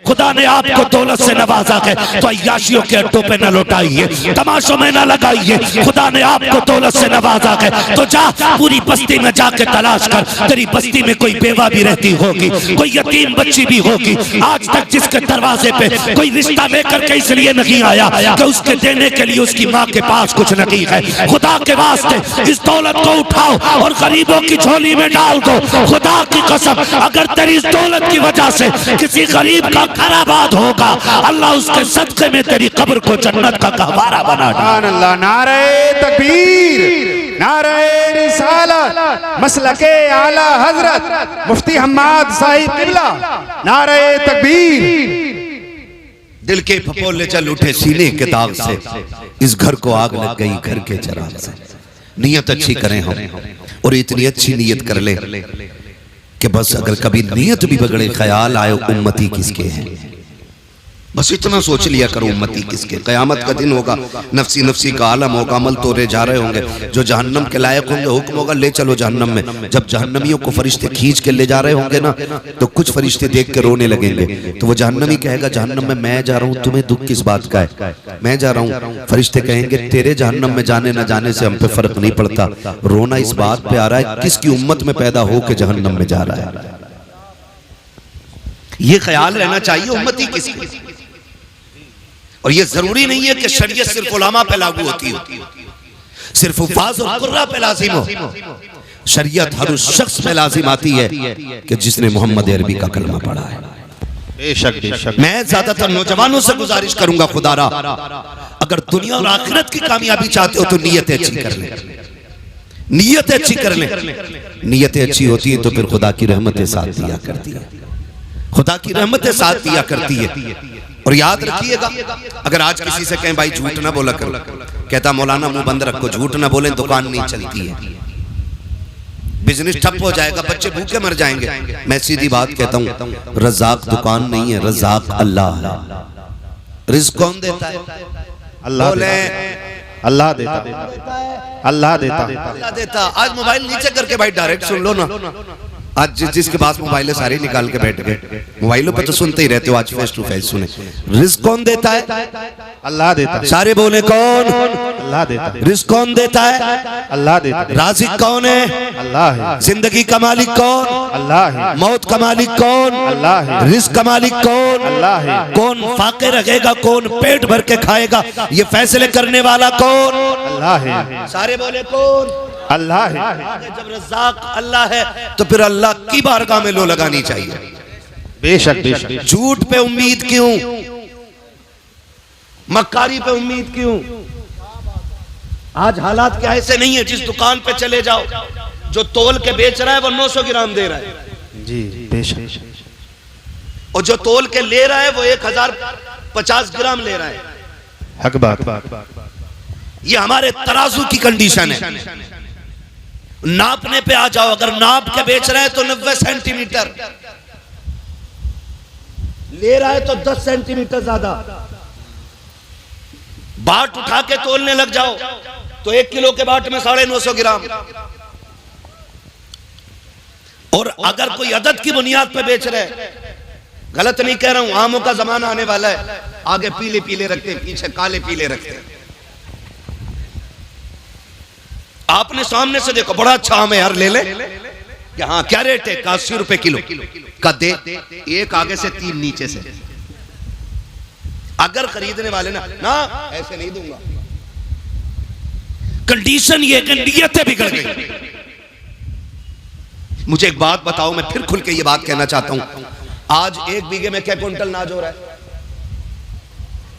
खुदा ने आपको दौलत से नवाजा है तो अय्याशियों के अड्डों पे न लौटाइए, तमाशों में न लगाइए। खुदा ने आपको दौलत से नवाजा है तो जा पूरी बस्ती में जाके तलाश कर, तेरी बस्ती में कोई बेवा भी रहती होगी, कोई यतीम बच्ची भी होगी। आज तक जिसके दरवाजे पे कोई रिश्ता लेकर के इसलिए नहीं आया कि उसके देने के लिए उसकी माँ के पास कुछ नहीं है। खुदा के वास्ते इस दौलत को उठाओ और गरीबों की झोली में डाल दो। खुदा की कसम, अगर तेरी इस दौलत की वजह से किसी गरीब का घर आबाद होगा, अल्लाह उसके सदके में तेरी कब्र को जन्नत का गहवारा बना देगा। नारे तकबीर, नारे रिसालत, मसलके आला हजरत मुफ्ती हम्माद साहिब किबला, नारे तकबीर। दिल के फपोले चल उठे सीने के दाग से, इस घर को आग लग गई घर के चराग से। नियत अच्छी करें हम और इतनी अच्छी नियत कर ले कि बस अगर कभी नियत भी बगड़े, ख्याल आए उम्मती किसके हैं, बस इतना सोच लिया करो उम्मती किसके। क़यामत का दिन होगा, नफसी नफसी का आलम होगा, अमल तोड़े जा रहे होंगे। जो जहन्नम के लायक होंगे हुक्म होगा ले चलो जहन्नम में। जब जहन्नमियों को फरिश्ते खींच के ले जा रहे होंगे ना, तो कुछ फरिश्ते देख के रोने लगेंगे। तो वो जहन्नमी कहेगा जहन्नम में मैं जा रहा हूँ, तुम्हें दुख किस बात का है, मैं जा रहा हूँ। फरिश्ते कहेंगे तेरे जहन्नम में जाने न जाने से हम पे फर्क नहीं पड़ता, रोना इस बात पे आ रहा है किसकी उम्मत में पैदा हो के जहन्नम में जा रहा है। ये ख्याल रहना चाहिए उम्मती किसकी। और ये जरूरी नहीं है कि शरीयत सिर्फ उलमा पे लागू होती हो, सिर्फ उफ़ाज़ और कुर्रा पे लाजिम हो। शरीयत हर उस शख्स पे लाजिम आती है कि जिसने मोहम्मद अरबी का कलमा पढ़ा है। बेशक बेशक। मैं ज्यादातर नौजवानों से गुजारिश करूंगा, खुदारा अगर दुनिया और आखिरत की कामयाबी चाहते हो तो नीयतें अच्छी कर लें, नीयतें अच्छी कर लें। नीयतें अच्छी होती है तो फिर खुदा की रहमतें साथ दिया करती है, खुदा की रहमतें साथ दिया करती है। और याद रखिएगा, अगर आज किसी से कहें भाई झूठ ना बोला करो, कहता मौलाना मुंह बंद रखो, झूठ ना बोले दुकान नहीं चलती है, बिजनेस ठप हो जाएगा, बच्चे भूखे मर जाएंगे। मैं सीधी बात कहता हूँ, रज़ाक दुकान नहीं है, रज़ाक अल्लाह है। रिज़्क़ कौन देता है? अल्लाह बोले अल्लाह देता, अल्लाह देता, अल्लाह देता। आज मोबाइल नीचे करके भाई डायरेक्ट सुन लो ना। आज जिसके पास मोबाइल है सारे निकाल के बैठ गए, मोबाइलों पे तो सुनते ही रहते हो, आज फेस टू फेस सुने। रिज़्क़ कौन देता है? अल्लाह देता। सारे बोले कौन? अल्लाह देता। रिज़्क़ कौन देता है? अल्लाह देता। राज़िक़ कौन है? अल्लाह है। जिंदगी का मालिक कौन? अल्लाह है। मौत का मालिक कौन? अल्लाह है। रिज़्क़ का मालिक कौन? अल्लाह है। कौन फाके रखेगा, कौन पेट भर के खाएगा, ये फैसले करने वाला कौन? अल्लाह है। सारे बोले कौन? अल्लाह है। जब रज़्ज़ाक़ अल्लाह है तो फिर अल्लाह की बारगाह में लो लगानी चाहिए। बेशक बेशक। झूठ पे उम्मीद क्यों, मक्कारी पे उम्मीद क्यों? आज हालात क्या ऐसे नहीं है, जिस दुकान पे चले जाओ जो तोल के बेच रहा है वो 900 ग्राम दे रहा है जी, बेशक। और जो तोल के ले रहा है वो 1050 ग्राम ले रहा है। हक बात। ये हमारे तराजू की कंडीशन है। नापने पे आ जाओ, अगर नाप के बेच रहे हैं तो 90 सेंटीमीटर, ले रहा है तो 10 सेंटीमीटर ज्यादा। बाट उठा के तोलने लग जाओ तो 1 किलो के बाट में 950 ग्राम। और अगर कोई अदद की बुनियाद पे बेच रहे, गलत नहीं कह रहा हूं, आमों का जमाना आने वाला है, आगे पीले पीले रखते हैं, पीछे काले पीले रखते हैं। आपने सामने से देखो बड़ा अच्छा आम है यार, ले ले, हाँ क्या रेट है? 80 रुपए किलो का दे, एक आगे से 3 नीचे से। अगर खरीदने वाले ना ऐसे नहीं दूंगा। कंडीशन ये कि नियतें बिगड़ गई। मुझे एक बात बताओ, मैं फिर खुल के ये बात कहना चाहता हूं, आज 1 बीघे में क्या क्विंटल अनाज हो रहा है?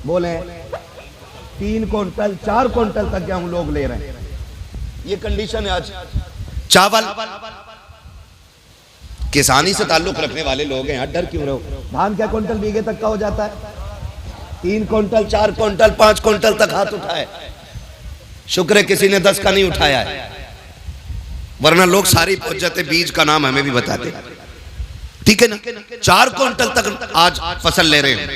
बोले 3 क्विंटल 4 क्विंटल तक गेहूं लोग ले रहे हैं। ये कंडीशन है आज। चावल किसानी से ताल्लुक रखने वाले लोग हैं, डर क्यों रहो? धान क्या क्विंटल बीघे तक का हो जाता है? 3 क्विंटल 4 क्विंटल 5 क्विंटल तक हाथ उठाए, शुक्र है किसी ने 10 का नहीं उठाया है, वरना लोग सारी पहुंच जाते। बीज का नाम हमें भी बताते, ठीक है ना? 4 क्विंटल तक आज फसल ले रहे हैं।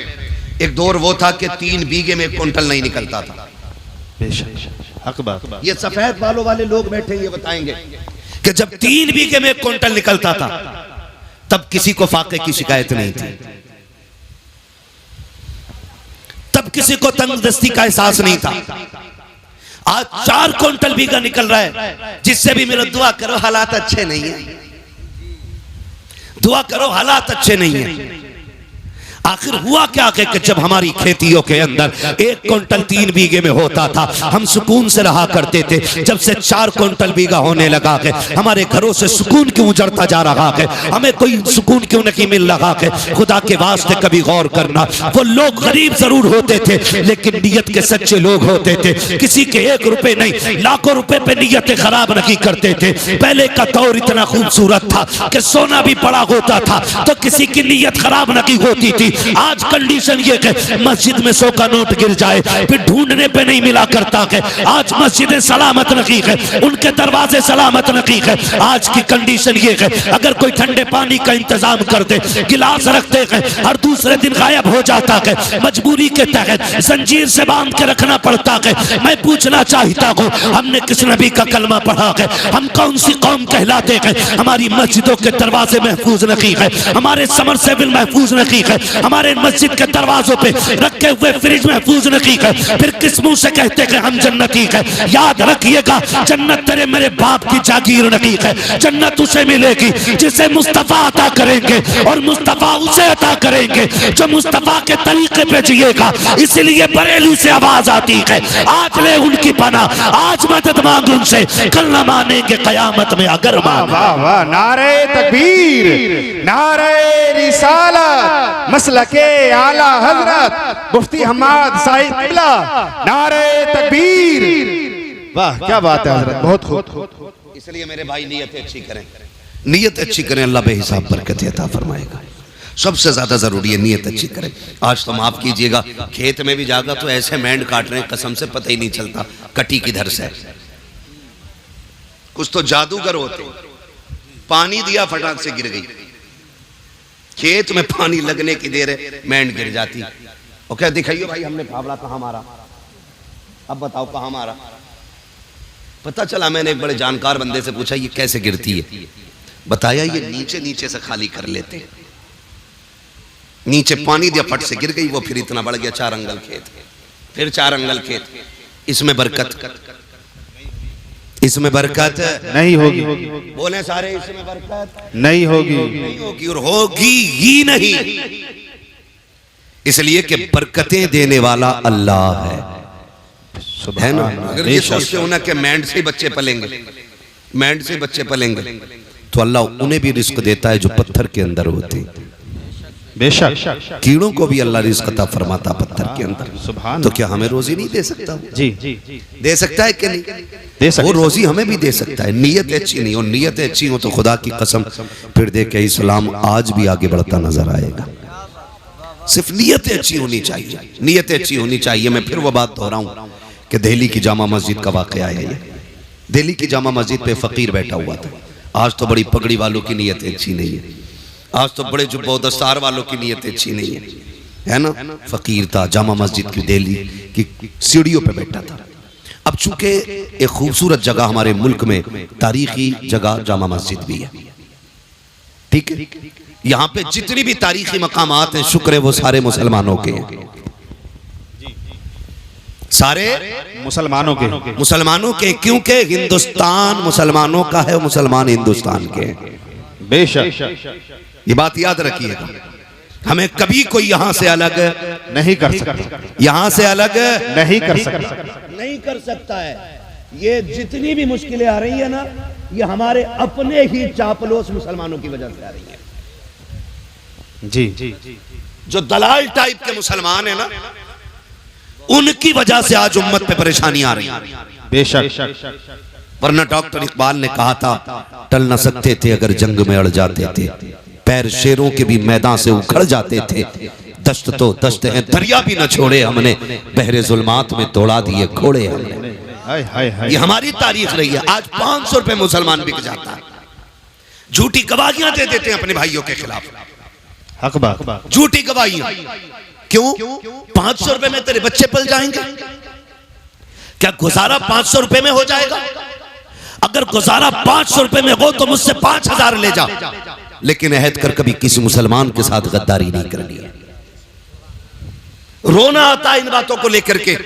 एक दौर वो था कि 3 बीघे में 1 क्विंटल नहीं निकलता था। ये सफेद बालों वाले लोग बैठे ये बताएंगे कि जब 3 बीघे में 1 क्विंटल निकलता था तब किसी को फाके की शिकायत नहीं थी। किसी को तंगदस्ती का एहसास नहीं था। आज 4 क्विंटल बीघा निकल रहा है, जिससे भी मेरा दुआ करो हालात अच्छे नहीं है, दुआ करो हालात अच्छे नहीं है। आखिर हुआ क्या कि जब हमारी खेतियों के अंदर 1 क्विंटल 3 बीघे में होता था, हम सुकून से रहा करते थे। जब से 4 क्विंटल बीघा होने लगा के हमारे घरों से सुकून क्यों उजड़ता जा रहा है, हमें कोई सुकून क्यों नहीं मिल रहा है। खुदा के वास्ते कभी गौर करना, वो लोग गरीब जरूर होते थे लेकिन नीयत के सच्चे लोग होते थे। किसी के 1 रुपए नहीं लाखों रुपए पे नीयतें खराब नहीं करते थे। पहले का दौर इतना खूबसूरत था कि सोना भी बड़ा होता था तो किसी की नीयत खराब नहीं होती थी। आज कंडीशन ये है मस्जिद में 100 का नोट गिर जाए फिर ढूंढने पे नहीं मिला करता है। आज मस्जिदें सलामत नहीं है, उनके दरवाजे सलामत नहीं है। आज की कंडीशन ये है अगर कोई ठंडे पानी का इंतजाम कर दे, गिलास रखते हैं, हर दूसरे दिन गायब हो जाता है। मजबूरी के तहत जंजीर से बांध के रखना पड़ता है। मैं पूछना चाहता हूँ, हमने किस नबी का कलमा पढ़ा है? हम कौन सी कौम कहलाते हैं? हमारी मस्जिदों के दरवाजे महफूज नहीं है, हमारे समरसेबिल महफूज नहीं है, हमारे मस्जिद के दरवाजों पे रखे हुए फ्रिज महफूज नहीं है। फिर किस मुंह से कहते हैं हम जन्नती है? याद रखिएगा, जन्नत तेरे मेरे बाप की जागीर नहीं है। जन्नत उसे मिलेगी जिसे मुस्तफा अता करेंगे, और मुस्तफा उसे अता करेंगे जो मुस्तफा के तरीके पे जिएगा। इसलिए बरेली से आवाज आती है, आज ले उनकी पनाह, आज मदद मांग उनसे, कल न मानेंगे कयामत में अगर मांगे। वाह वाह, नारे तकबीर, नारे रिसालत, मसलके आला हजरत मुफ्ती हम्माद साहिब किबला, नारे तकबीर। वाह क्या बात है हजरत, बहुत खूब। इसलिए मेरे भाई नीयत अच्छी करें, नीयत अच्छी करें, अल्लाह बेहिसाब बरकत अता फरमाएगा। सबसे ज्यादा जरूरी है नीयत अच्छी करें। आज तो माफ कीजिएगा, खेत में भी जागा तो ऐसे मैंड काट रहे हैं कसम से पता ही नहीं चलता कटी किधर से। कुछ तो जादूगर होते, पानी दिया फटाक से गिर गई, खेत में पानी लगने की देर है मैंड गिर जाती। और क्या दिखाइए भाई हमने फावड़ा कहाँ मारा, अब बताओ कहाँ मारा। पता चला, मैंने एक बड़े जानकार बंदे से पूछा ये कैसे गिरती है, बताया ये नीचे नीचे से खाली कर लेते हैं। नीचे पानी दिया फट से गिर गई, वो फिर इतना बढ़ गया 4 अंगल खेत, फिर 4 अंगल खेत। इसमें बरकत, इसमें बरकत नहीं होगी, बोले सारे इसमें बरकत नहीं होगी, नहीं होगी और होगी ही नहीं। इसलिए कि बरकतें देने वाला अल्लाह है ना। अगर ये सोचते हो ना कि मैंड से बच्चे पलेंगे, मैंड से बच्चे पलेंगे, तो अल्लाह उन्हें भी रिस्क देता है जो पत्थर के अंदर होते हैं। बेशक कीड़ों को भी अल्लाह रिस्क अता फरमाता पत्थर के अंदर। सुभान, तो क्या हमें रोजी नहीं दे सकता? जी दे सकता है कि नहीं? दे सकता, वो रोजी हमें भी दे सकता है। नीयत अच्छी नहीं, और नीयत अच्छी हो तो खुदा की कसम फिर देखे इस्लाम आज भी आगे बढ़ता नजर आएगा। सिर्फ नीयत अच्छी होनी चाहिए, नीयत अच्छी होनी चाहिए। मैं फिर वो बात दोहराऊं कि दिल्ली की जामा मस्जिद का वाकया है ये। दिल्ली की जामा मस्जिद पे फकीर बैठा हुआ था। आज तो बड़ी पगड़ी वालों की नीयत अच्छी नहीं है, आज तो बड़े जुब्बा दस्तार वालों की नीयत अच्छी नहीं है ना। फकीर था, जामा मस्जिद की दिल्ली की सीढ़ियों पे बैठा था। अब चूंकि एक खूबसूरत जगह हमारे मुल्क में तारीखी जगह जामा मस्जिद भी है, ठीक है, यहाँ पे जितनी भी तारीखी मकामात हैं शुक्र है वो सारे मुसलमानों के हैं, सारे मुसलमानों के, क्योंकि हिंदुस्तान मुसलमानों का है, मुसलमान हिंदुस्तान के हैं। बेशक ये बात याद रखिएगा, हमें कभी कोई यहां से अलग नहीं कर सकता, यहां से अलग नहीं कर सकता, नहीं कर सकता है। ये जितनी भी मुश्किलें आ रही है ना, ये हमारे अपने ही चापलूस मुसलमानों की वजह से आ रही है। जी जो दलाल टाइप के मुसलमान है ना, उनकी वजह से आज उम्मत पे परेशानी आ रही है। बेशक, वरना डॉक्टर इकबाल ने कहा था टल न सकते थे अगर जंग में अड़ जाते थे, पैर शेरों के भी मैदान से उखड़ जाते थे, दश्त तो दश्त है दरिया भी न छोड़े हमने, बहरे जुल्मात में तोड़ा दिए घोड़े हमने। ये हमारी तारीख रही है। आज 500 रुपए मुसलमान बिक जाता है, झूठी गवाहियां दे देते हैं अपने भाइयों के खिलाफ, हक बात, झूठी गवाहियां। क्यों? 500 रुपए में तेरे बच्चे पल जाएंगे? क्या गुजारा 500 रुपए में हो जाएगा? अगर गुजारा 500 रुपए में हो तो मुझसे 5000 ले जा, लेकिन अहद कर कभी किसी मुसलमान के साथ गद्दारी नहीं करनी है। रोना आता है इन बातों को लेकर के।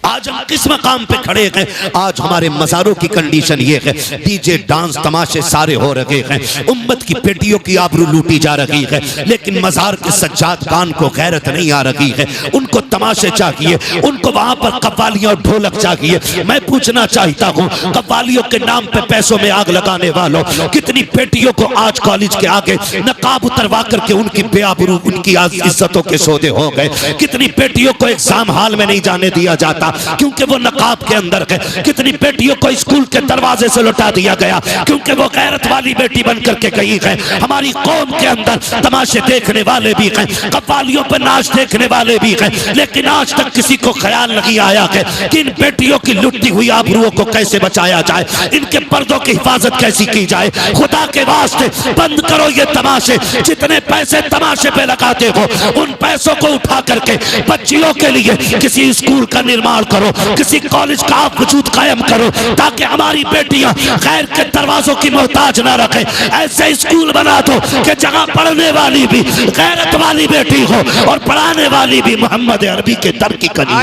आज हम किस मकाम पे खड़े हैं? आज हमारे मज़ारों की कंडीशन ये है, डीजे डांस तमाशे सारे हो रहे हैं, उम्मत की बेटियों की आबरू लूटी जा रही है, लेकिन मज़ार के सज्जाद खान को गैरत नहीं आ रही है। उनको तमाशे चाहिए, उनको वहां पर कव्वालियां और ढोलक चाहिए। मैं पूछना चाहता हूँ, कव्वालियों के नाम पे पैसों में आग लगाने वालों, कितनी बेटियों को आज कॉलेज के आगे नकाब उतरवा करके उनकी बेआबरू, उनकी इज्जतों के सौदे हो गए। कितनी बेटियों को एग्जाम हॉल में नहीं जाने दिया जाता क्योंकि वो नकाब के अंदर है। कितनी बेटियों को स्कूल के दरवाजे से लौटा दिया गया क्योंकि वो गैरत वाली बेटी बन करके गई है। हमारी कौम के अंदर तमाशे देखने वाले भी हैं, कव्वालियों पर नाच देखने वाले भी हैं, लेकिन आज तक किसी को ख्याल नहीं आया है कि इन बेटियों की लुटती हुई आबरूओं को कैसे बचाया जाए, इनके पर्दों की हिफाजत कैसी की जाए। खुदा के वास्ते बंद करो ये तमाशे। जितने पैसे तमाशे पे लगाते हो उन पैसों को उठा करके बच्चियों के लिए किसी स्कूल का निर्माण करो, किसी कॉलेज का आप वजूद कायम करो, ताकि हमारी बेटियां गैर के दरवाजों की मोहताज ना रखें। ऐसे स्कूल बना दो कि जहां पढ़ने वाली भी गैरत वाली बेटी हो और पढ़ाने वाली भी मोहम्मद अरबी के दर की कनी।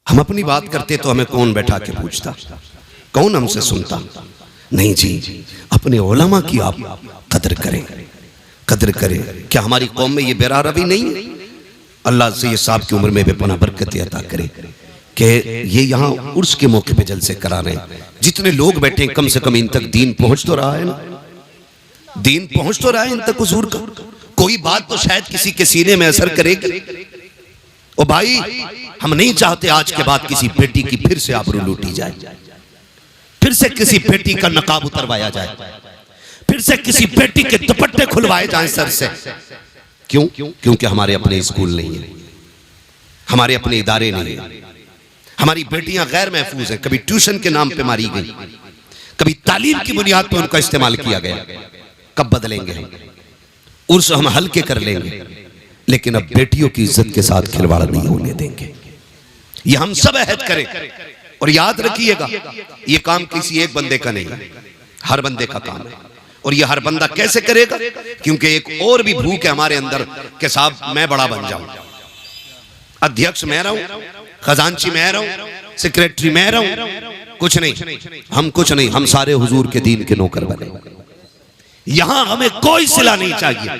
हम अपनी बात करते तो हमें कौन बैठा के पूछता, कौन हमसे सुनता? नहीं जी, अपने उलमा की आप कदर करें, कदर करें। क्या हमारी कौम में ये बेरा रवि नहीं? अल्लाह से ये साहब की उम्र में बेपनाह बरकत अता करे कि ये यहाँ उर्स के मौके पे जलसे करा रहे हैं। जितने लोग बैठे कम से कम इन तक दीन पहुंच तो रहा है ना, दीन पहुंच तो रहा है इन तक हुजूर का। कोई बात तो शायद किसी के सीने में असर करेगी। ओ भाई, हम नहीं चाहते आज के बाद किसी बेटी की फिर से आबरू लूटी जाए, फिर से किसी बेटी का नकाब उतरवाया जाए, फिर से किसी बेटी के दुपट्टे खुलवाए जाएं सर से। क्यों? क्योंकि हमारे अपने स्कूल नहीं है, हमारे अपने इदारे नहीं है। हमारी बेटियां गैर महफूज हैं। कभी ट्यूशन के नाम पे मारी गई, कभी तालीम की बुनियाद पर उनका इस्तेमाल किया गया। कब बदलेंगे हम? उर्स हम हल्के कर लेंगे, लेकिन अब बेटियों की इज्जत के साथ खिलवाड़ नहीं होने देंगे। ये हम सब अहद करें। और याद रखिएगा, ये काम किसी एक बंदे का नहीं, हर बंदे का काम है। और ये हर बंदा कैसे करेगा? क्योंकि एक और भी भूख है हमारे अंदर कि साहब मैं बड़ा बन जाऊं, अध्यक्ष मैं रहूं, खजांची मैं रहूं, सेक्रेटरी मैं रहूं। कुछ नहीं, हम कुछ नहीं, हम सारे हुजूर के दीन के नौकर बने। यहां हमें कोई सिला नहीं चाहिए।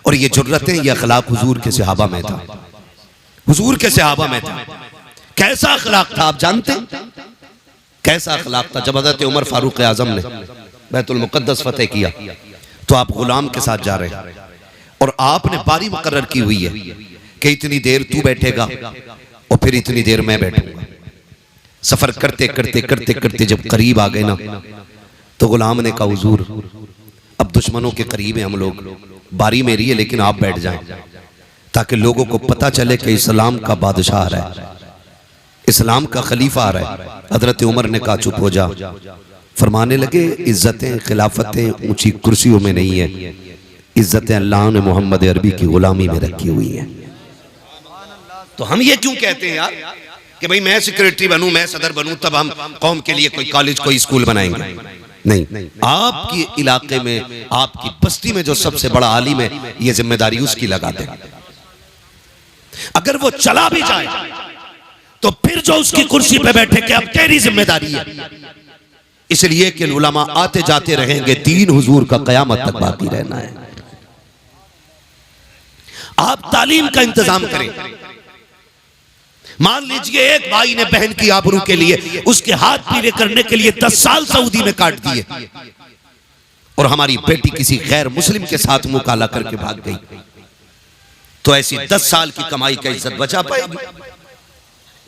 और ये जुर्रतें, ये अखलाक हुजूर के सहाबा में था, हुजूर के सहाबा में था। कैसा अखलाक था आप जानते? कैसा अखलाक था? जब हज़रत उमर फारूक आजम ने बैतुल मुक़द्दस फतेह किया तो आप गुलाम के साथ जा रहे हैं और आपने बारी मुकर्रर की हुई है कि इतनी देर तू बैठेगा और फिर इतनी देर मैं बैठूंगा। सफर करते करते करते करते जब करीब आ गए ना, तो गुलाम ने कहा हुजूर अब दुश्मनों के करीब हैं हम लोग, बारी मेरी है लेकिन आप बैठ जाएं ताकि लोगों को पता चले कि इस्लाम का बादशाह आ रहा है, इस्लाम का खलीफा आ रहा है। हजरत उमर ने कहा चुप हो जा। फरमाने लगे इज्जतें खिलाफतें ऊंची कुर्सियों में नहीं है, इज्जतें अल्लाह ने मोहम्मद अरबी की गुलामी में रखी हुई है। तो हम ये क्यों कहते हैं यार कि भाई मैं सेक्रेटरी बनूं, मैं सदर बनूं, तब हम कौम के लिए कोई कॉलेज कोई स्कूल बनाएंगे? नहीं, आपकी इलाके में आपकी बस्ती में जो सबसे बड़ा आलिम है, ये जिम्मेदारी उसकी लगा दे। अगर वो चला भी जाए तो फिर जो उसकी कुर्सी पे बैठे कि अब तेरी जिम्मेदारी है, इसलिए कि उलमा आते जाते रहेंगे, दीन हुजूर का कयामत तक बाकी रहना है। आप तालीम का इंतजाम करें। मान लीजिए एक भाई ने बहन की आबरू के लिए उसके हाथ पीले करने के लिए 10 साल सऊदी में काट दिए और हमारी बेटी किसी गैर मुस्लिम के साथ मुकाला करके भाग गई, तो ऐसी 10 साल की कमाई का इज्जत बचा पाएगी?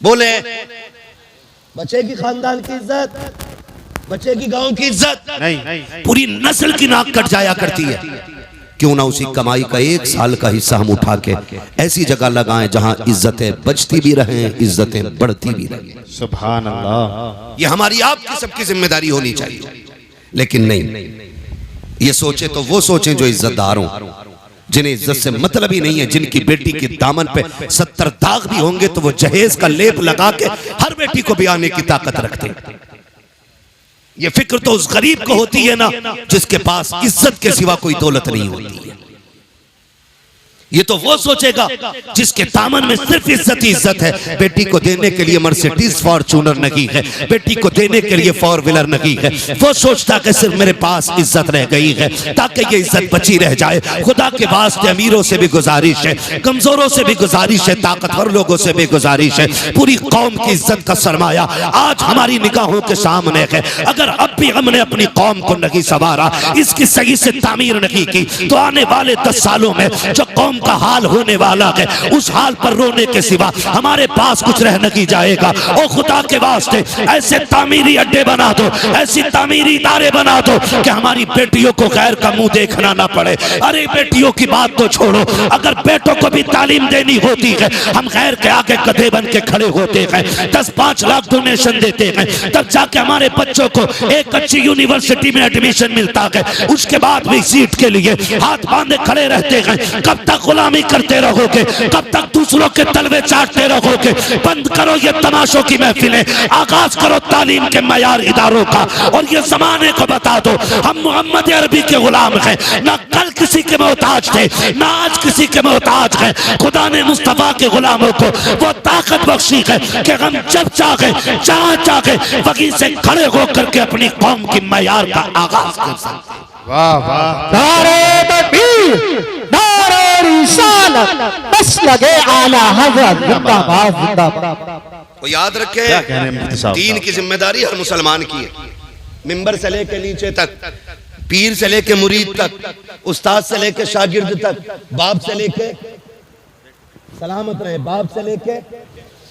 बोले बचेगी खानदान की इज्जत, बचेगी गांव की इज्जत? नहीं। पूरी नस्ल की नाक कट जाया करती है क्यों ना उसी कमाई का 1 साल का हिस्सा हम उठा के ऐसी जगह लगाएं जहां इज्जतें बचती भी रहें, इज्जतें बढ़ती भी रहें। सुभान अल्लाह। ये हमारी आपकी सबकी जिम्मेदारी होनी चाहिए। लेकिन नहीं, ये सोचे तो वो सोचें जो इज्जतदार हों, जिन्हें इज्जत से मतलब ही नहीं है, जिनकी बेटी के दामन पे 70 दाग भी होंगे तो वो जहेज का लेप लगा के हर बेटी को ब्याने की ताकत रखते हैं। ये फिक्र तो उस गरीब को होती है ना जिसके पास इज्जत के सिवा कोई दौलत नहीं होती है। ये तो वो सोचेगा जिसके दामन में सिर्फ इज्जत ही इज्जत है। बेटी को देने के लिए मर्सिडीज फॉर्च्यूनर नहीं है, बेटी को देने के लिए 4 व्हीलर नहीं है। वो सोचता कि सिर्फ मेरे पास इज्जत रह गई है ताकि ये इज्जत बची रह जाए। खुदा के वास्ते अमीरों से भी गुजारिश है, कमजोरों से भी गुजारिश है, ताकतवर लोगों से भी गुजारिश है, पूरी कौम की इज्जत का सरमाया आज हमारी निगाहों के सामने है। अगर अब भी हमने अपनी कौम को नहीं संवारा, इसकी सही से तामीर नहीं की, तो आने वाले 10 सालों में जो कौम का हाल होने वाला है, उस हाल पर रोने के सिवा हमारे पास कुछ रह नहीं जाएगा। ओ खुदा के वास्ते ऐसे तामीरी अड्डे बना दो, ऐसी तामीरी इदारे बना दो कि हमारी बेटियों को गैर का मुंह देखना ना पड़े। अरे बेटियों की बात तो छोड़ो, अगर बेटों को भी तालीम देनी होती है, हम गैर के आगे गधे बन के खड़े होते हैं, 10-5 लाख डोनेशन देते हैं, तब जाके हमारे बच्चों को एक अच्छी यूनिवर्सिटी में एडमिशन मिलता है। उसके बाद भी सीट के लिए हाथ बांधे खड़े रहते हैं। कब तक गुलामी करते रहोगे? कब तक दूसरों के तलवे चाटते रहोगे? बंद करो ये तमाशों की महफिलें, आगाज करो तालीम के मयार इदारों का, और ये जमाने को बता दो हम मोहम्मद अरबी के गुलाम हैं, ना कल किसी के मोहताज थे, ना आज किसी के मोहताज हैं। खुदा ने मुस्तफा के गुलामों को वो ताकत बख्शी है कि हम जब चाहे जहां चाहे वहीं से खड़े होकर के अपनी कौम की मयार का आगाज कर सकते हैं। वाह वाह। नारे तकबीर, नारे रिसालत, बस लगे आला हज़रत, जिंदाबाद जिंदाबाद। तो याद रखें, क्या कह रहे हैं मुफ्ती साहब? दीन की जिम्मेदारी हर मुसलमान की है, मिंबर से लेके नीचे तक, पीर से लेके मुरीद तक, उस्ताद से लेके शागिर्द तक, बाप से लेके सलामत रहे, बाप से लेके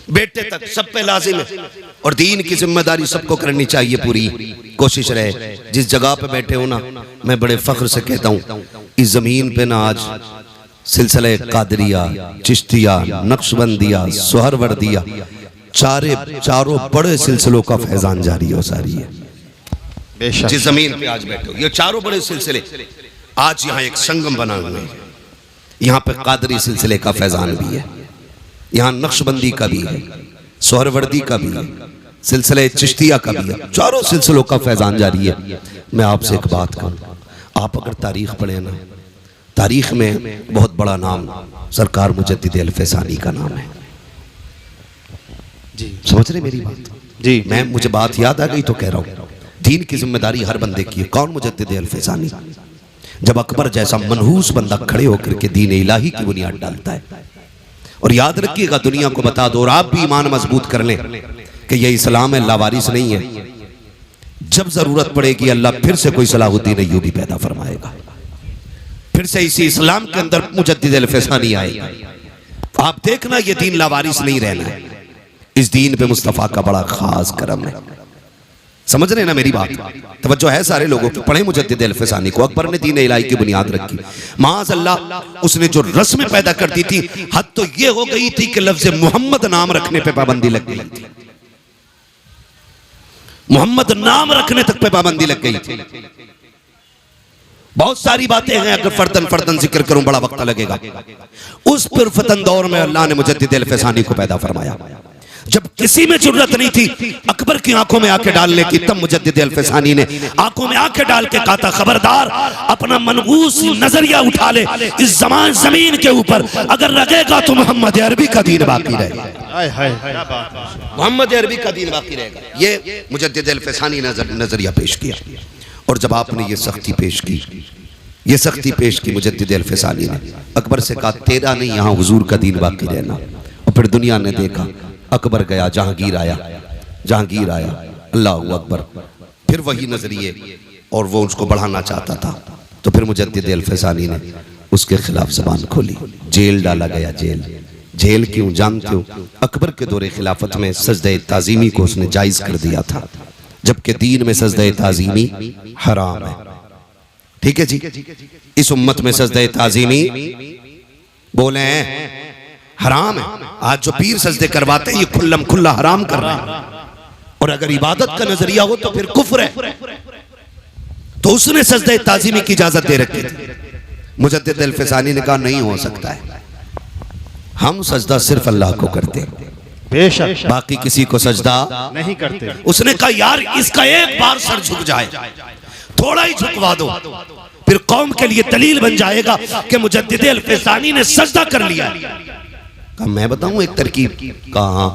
बेटे तक, सब पे लाजिम है। और दीन की जिम्मेदारी सबको करनी चाहिए। पूरी कोशिश रहे जिस जगह पे बैठे हो ना, मैं बड़े फख्र से कहता हूँ इस जमीन पे ना आज सिलसिले कादरिया, चिश्तिया, नक्शबंदिया, सोहरवर्दिया, चारों बड़े सिलसिलों का फैजान जारी हो सारी है। जिस जमीन पे आज बैठे हो, ये चारों बड़े सिलसिले आज यहाँ एक संगम बना हुआ है। यहाँ पे कादरी सिलसिले का फैजान भी है, यहाँ नक्शबंदी का भी है, सोहरवर्दी का भी है, सिलसिले चिश्तिया का भी है, चारों सिलसिलों का फैजान जारी है। मैं आपसे एक बात कहूँ, आप अगर तारीख पढ़े ना, तारीख में बहुत बड़ा नाम सरकार मुजद्दिद अल-फैसानी का नाम है जी। समझ रहे मेरी बात जी? मुझे बात याद आ गई तो कह रहा हूँ, दीन की जिम्मेदारी हर बंदे की है। कौन? मुजद्दिद अल-फैसानी। जब अकबर जैसा मनहूस बंदा खड़े होकर के दीन इलाही की बुनियाद डालता है। और याद रखिएगा, दुनिया को बता दो और आप भी ईमान मजबूत कर लें कि ये इस्लाम है, लावारिस नहीं है। जब जरूरत पड़ेगी अल्लाह फिर से कोई सलाहुद्दीन अय्यूबी पैदा फरमाएगा, फिर से इसी इस्लाम के अंदर मुजद्दिद अल-फैसानी आएगा। आप देखना ये दीन लावारिस नहीं रहना है, इस दीन पे मुस्तफा का बड़ा खास करम है। समझ रहे ना मेरी बात? तवज्जो है सारे लोगों की। पढ़े मुजद्दिद अल-फैसानी को। अकबर ने दीन इलाही की बुनियाद रखी, माज़ अल्लाह उसने जो रस्में पैदा कर दी थी, हद तो ये हो गई थी कि लफ्ज़ मोहम्मद नाम रखने पे पाबंदी लग गई थी। मोहम्मद नाम रखने तक पे पाबंदी लग गई थी। बहुत सारी बातें हैं, अगर फर्दन फर्दन जिक्र करूं बड़ा वक्त लगेगा। उस पुरफतन दौर में अल्लाह ने मुजद्दिद अल-फैसानी को पैदा फरमाया। जब किसी में जरूरत नहीं थी अकबर की आंखों में आंखें डालने की, तब मुजद्दिद अल-फैसानी ने आंखों में आंखें डाल के कहा था, खबरदार अपना मनहूस नजरिया उठा ले, इस जमीन के ऊपर अगर लगेगा तो मोहम्मद अरबी का दीन बाकी रहेगा। मोहम्मद अरबी का दीन बाकी रहेगा। ये मुजद्दिद अल-फैसानी नजरिया पेश किया। और जब आपने ये सख्ती पेश की, ये सख्ती पेश की मुजद्दिद अल-फैसानी ने, अकबर से कहा तेरा नहीं यहाँ हुजूर का दीन बाकी रहना। और फिर दुनिया ने देखा, अकबर गया, जहांगीर आया, अल्लाह अकबर, फिर वही नजरिए और वो उसको बढ़ाना चाहता था। तो फिर मुजद्दिद अल-फैसानी ने उसके खिलाफ जबान खोली, जेल डाला गया। जेल क्यों जानते हो? अकबर के दौरे खिलाफत में सजदे ताजीमी को उसने जायज कर दिया था, जबकि दीन में सजदे ताजीमी हराम है। ठीक है जी। इस उम्मत में सजदे ताजीमी बोले हैं हराम है। आज जो पीर सजदे करवाते हैं ये खुल्लम खुल्ला हराम कर रहे हैं, और अगर इबादत का नजरिया हो तो फिर कुफ्र है। तो उसने सजदे ताजीमी की इजाजत दे रखी थी। मुजद्दिद अल-फिसानी ने कहा नहीं हो सकता है, हम सजदा सिर्फ अल्लाह को करते हैं, बेशक बाकी किसी को सजदा नहीं करते। उसने कहा यार इसका एक बार सर झुक जाए, थोड़ा ही झुकवा दो, फिर कौम के लिए दलील बन जाएगा कि मुजद्दिद अल-फिसानी ने सजदा कर लिया। कहा मैं बताऊं एक तरकीब। कहा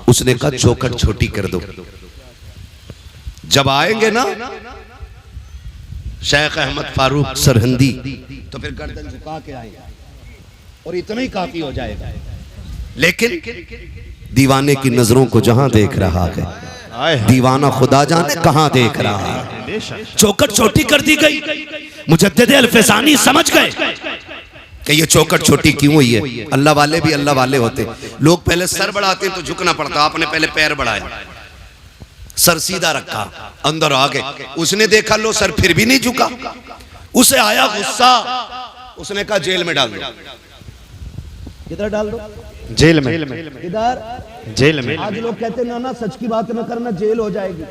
उसने कहा चौखट छोटी कर दो। जब आएंगे ना शेख अहमद फारूक सरहंदी तो फिर गर्दन झुका के आएंगे और इतना ही काफी हो जाएगा। लेकिन दीवाने की नजरों को जहां देख रहा है, दीवाना खुदा जाने कहां देख रहा है। चौखट छोटी कर दी गई। मुजद्दिद अल-फिसानी समझ गए कि ये चौखट छोटी क्यों हुई है। अल्लाह वाले भी अल्लाह वाले होते, लोग पहले सर बढ़ाते तो झुकना पड़ता, आपने पहले पैर बढ़ाया, सर सीधा रखा, अंदर आ गए। उसने देखा लो सर फिर भी नहीं झुका, उसे आया गुस्सा, उसने कहा जेल में डाल दो। किधर डाल दो? जेल में। इधर जेल में। आज लोग कहते ना ना सच की बात न करना, जेल हो जाएगी।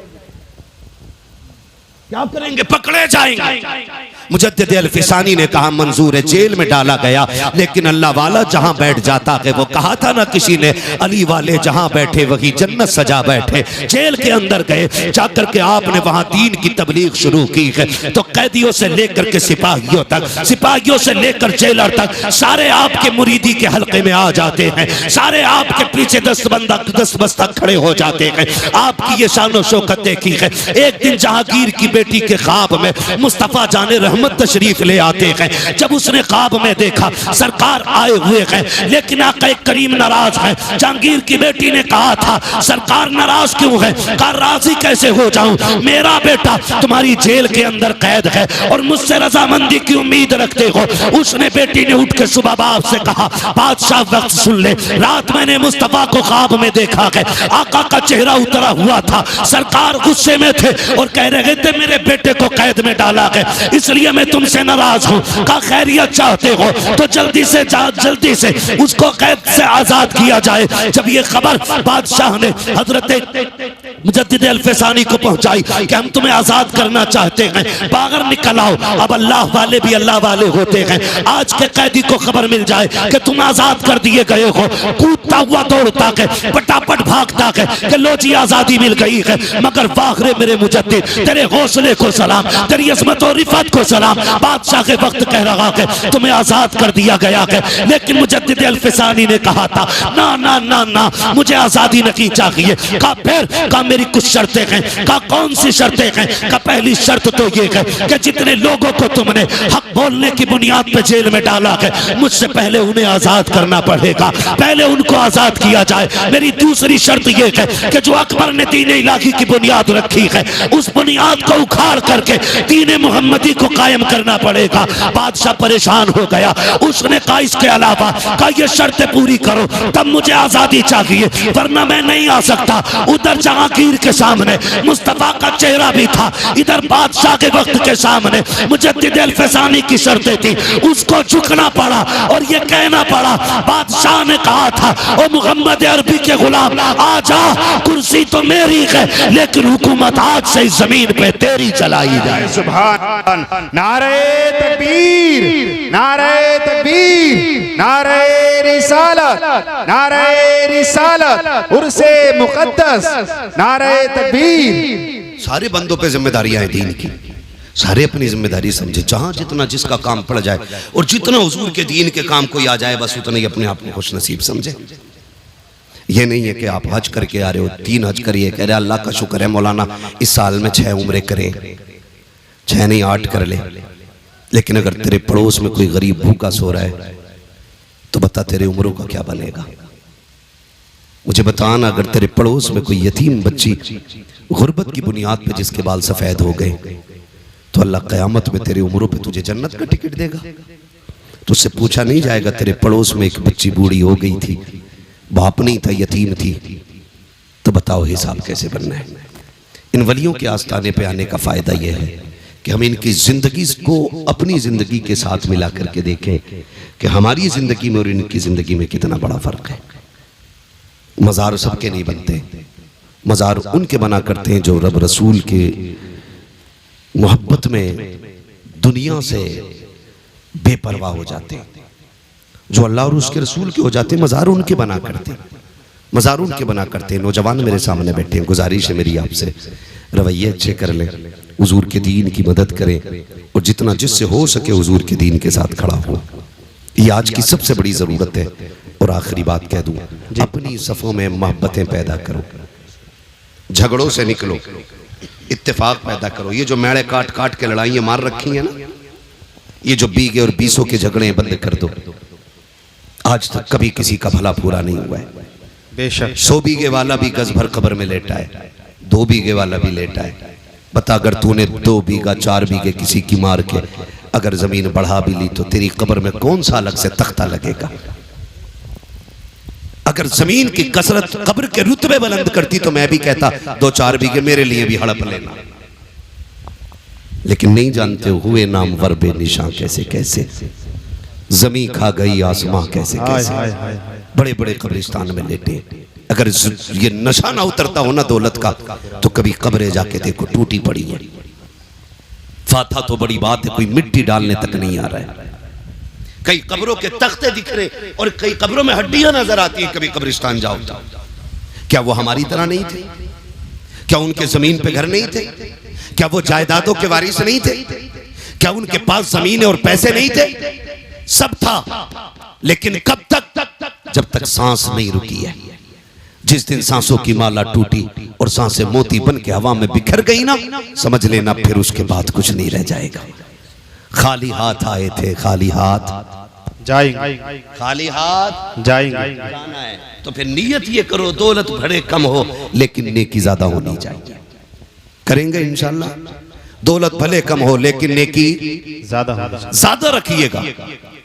क्या करेंगे? पकड़े जाएंगे। मुजद्दिद अल-फिसानी ने कहा मंजूर है, जेल में डाला गया, लेकिन अल्लाह वाला जहां बैठ जाता है, वो कहा था ना किसी ने, अली वाले जहां बैठे वही जन्नत सजा बैठे। जेल के अंदर गए, जाकर के आपने वहां दीन की तबलीग शुरू की है, तो कैदियों से लेकर के सिपाहियों तक, सिपाहियों से लेकर जेलर तक सारे आपके मुरीदी के हल्के में आ जाते हैं, सारे आपके पीछे दस्तबस्ता खड़े हो जाते हैं। आपकी ये शान और शौकत देखी है। एक दिन जहांगीर की बेटी के ख्वाब में मुस्तफा जाने रहमत तशरीफ ले आते हैं। जब उसने ख्वाब में देखा सरकार आए हुए हैं, लेकिन आका करीम नाराज है। जहांगीर की बेटी ने कहा था सरकार नाराज क्यों है? कहा राजी कैसे हो जाऊं, मेरा बेटा तुम्हारी जेल के अंदर कैद है और मुझसे रजामंदी की उम्मीद रखते हो। उसने बेटी ने उठ के सुबह बाप से कहा बादशाह वक्त सुन ले, रात मैंने मुस्तफा को ख्वाब में देखा है, आका का चेहरा उतरा हुआ था, सरकार गुस्से में थे और कह रहे थे मेरे बेटे को कैद में डाला है, इसलिए मैं तुमसे नाराज हूं। का खैरियत चाहते हो तो जल्दी से उसको कैद से आजाद किया जाए। जब ये खबर बादशाह ने हजरत मुजद्दिद अल-फिसानी को पहुंचाई कि हम तुम्हें आजाद करना चाहते हैं, बाहर निकल आओ। अब अल्लाह वाले भी अल्लाह वाले होते हैं। आज के कैदी को खबर मिल जाए कि तुम आजाद कर दिए गए हो, कूदता हुआ दौड़ता है, फटाफट भागता है कि लो जी आजादी मिल गई है। मगर वाखरे मेरे मुजद्दिद, तेरे हौसले को सलाम, तेरी अज़मत और रिफत को सलाम। बादशाह के वक्त कह रहा है तुम्हें आजाद कर दिया गया है, लेकिन मुजद्दिद अल-फिसानी ने कहा था ना ना ना ना मुझे आजादी नहीं चाहिए। कहा फिर? कहा मेरी कुछ शर्तें हैं। कहा कौन सी शर्तें हैं? कहा पहली शर्त तो ये है कि जितने लोगों को तुमने हक बोलने की बुनियाद पे जेल में डाला है, मुझसे पहले उन्हें आजाद करना पड़ेगा, पहले उनको आजाद किया जाए। मेरी दूसरी शर्त ये है कि जो अकबर ने दीन इलाही की बुनियाद रखी है, उस बुनियाद को उखाड़ करके दीन मुहम्मदी को कायम करना पड़ेगा। बादशाह परेशान हो गया। उसने कहा इसके अलावा कहा ये शर्तें पूरी करो तब मुझे आजादी चाहिए, वरना मैं नहीं आ सकता। उधर जहांगीर के सामने मुस्तफा का चेहरा भी था, इधर बादशाह के वक्त के सामने मुजद्दिद अल-फिसानी की शर्तें थी। उसको झुकना पड़ा और ये कहना पड़ा, बादशाह ने कहा था ओ मोहम्मद अरबी के गुलाम आजा, कुर्सी तो मेरी है लेकिन हुकूमत आज से इस जमीन पे तेरी चलाई जाए। सुभान, नारे तकबीर, नारे तकबीर, नारे रिसालत, नारे रिसालत, उर्से मुक़द्दस, नारे तकबीर। सारे बंदों पे जिम्मेदारियां हैं दीन की, सारे अपनी जिम्मेदारी समझे। जहां जितना जिसका काम पड़ जाए और जितना हुजूर के दीन के काम कोई आ जाए, बस उतना ही अपने आप को खुश नसीब समझे। ये नहीं है कि आप हज करके आ रहे हो, 3 हज करिए, कह रहे अल्लाह का शुक्र है मौलाना इस साल में 6 उम्रे करें, 6 नहीं 8 कर ले। लेकिन अगर तेरे पड़ोस में कोई गरीब भूखा सो रहा है तो बता तेरे उम्रों का क्या बनेगा? मुझे बताना, अगर तेरे पड़ोस में कोई यतीम बच्ची गुर्बत की बुनियाद पे जिसके बाल सफेद हो गए, तो अल्लाह क़यामत में तेरी उम्रों पे तुझे जन्नत का टिकट देगा। तुझसे पूछा नहीं जाएगा तेरे पड़ोस में एक बच्ची बूढ़ी हो गई थी, बाप नहीं था, यतीम थी, तो बताओ हिसाब कैसे बनना है? इन वलियों के आस्थाने पे आने का फायदा यह है कि हम इनकी जिंदगी को अपनी जिंदगी के साथ मिला करके देखें कि हमारी जिंदगी में और इनकी जिंदगी में कितना बड़ा फर्क है। मज़ार सबके नहीं बनते, मज़ार उनके बना करते हैं जो रब रसूल के मोहब्बत में दुनिया से बेपरवाह हो जाते हैं, जो अल्लाह और उसके रसूल के हो जाते हैं। मज़ार उनके बना करते हैं, मज़ार उनके बना करते हैं। नौजवान मेरे सामने बैठे हैं, गुजारिश है मेरी आपसे, रवैये अच्छे कर लें, हुजूर के दीन की मदद करें और जितना जिससे हो सके हुजूर के दीन के साथ खड़ा हो। ये आज की सबसे बड़ी ज़रूरत है। और आखिरी बात कह दूं, अपनी सफ़ों में मोहब्बतें पैदा करो, झगड़ों से निकलो, इत्तेफाक पैदा करो। ये जो मेड़े काट काट के लड़ाइयाँ मार रखी हैं ना, ये जो बीगे और बीसों के झगड़े बंद कर दो। आज तक कभी किसी का भला पूरा नहीं हुआ है। बेशक 100 बीघे वाला भी गज भर कब्र में लेटा है, 2 बीघे वाला भी लेटा है। बता, अगर तूने 2 बीघा 4 बीघे किसी की मार के अगर जमीन बढ़ा भी ली तो तेरी कब्र में कौन सा अलग से तख्ता लगेगा? अगर जमीन की कसरत कब्र के रुतबे बुलंद करती तो मैं भी कहता 2-4 बीघे मेरे लिए भी हड़प लेना। लेकिन नहीं जानते हुए नाम वर्बे निशां कैसे कैसे, जमी खा गई आसमां कैसे कैसे, बड़े बड़े कब्रिस्तान में लेटे। अगर ये नशा ना उतरता हो ना दौलत का तो कभी कब्रें जाके देखो टूटी पड़ी है। फाथा तो बड़ी बात है, कोई मिट्टी डालने तक नहीं आ रहा है। कई कब्रों के तख्ते दिख रहे और कई कब्रों में हड्डियां नजर आती हैं। कभी कब्रिस्तान जाओ, क्या वो हमारी तरह नहीं थे? क्या उनके जमीन पे घर नहीं थे? क्या वो जायदादों के वारिस नहीं थे? क्या उनके पास जमीन और पैसे नहीं थे? सब था, लेकिन कब तक? जब तक सांस नहीं रुकी है। जिस दिन सांसों की माला टूटी और सांसें मोती बन के हवा में बिखर गई ना, समझ लेना फिर उसके बाद कुछ नहीं रह जाएगा। खाली हाथ आए थे, खाली हाथ जाएंगे, खाली हाथ जाएंगे। जाना है तो फिर नियत ये करो, दौलत भले कम हो लेकिन नेकी ज्यादा होनी चाहिए। करेंगे इंशाल्लाह। दौलत भले कम हो लेकिन नेकी ज्यादा रखिएगा।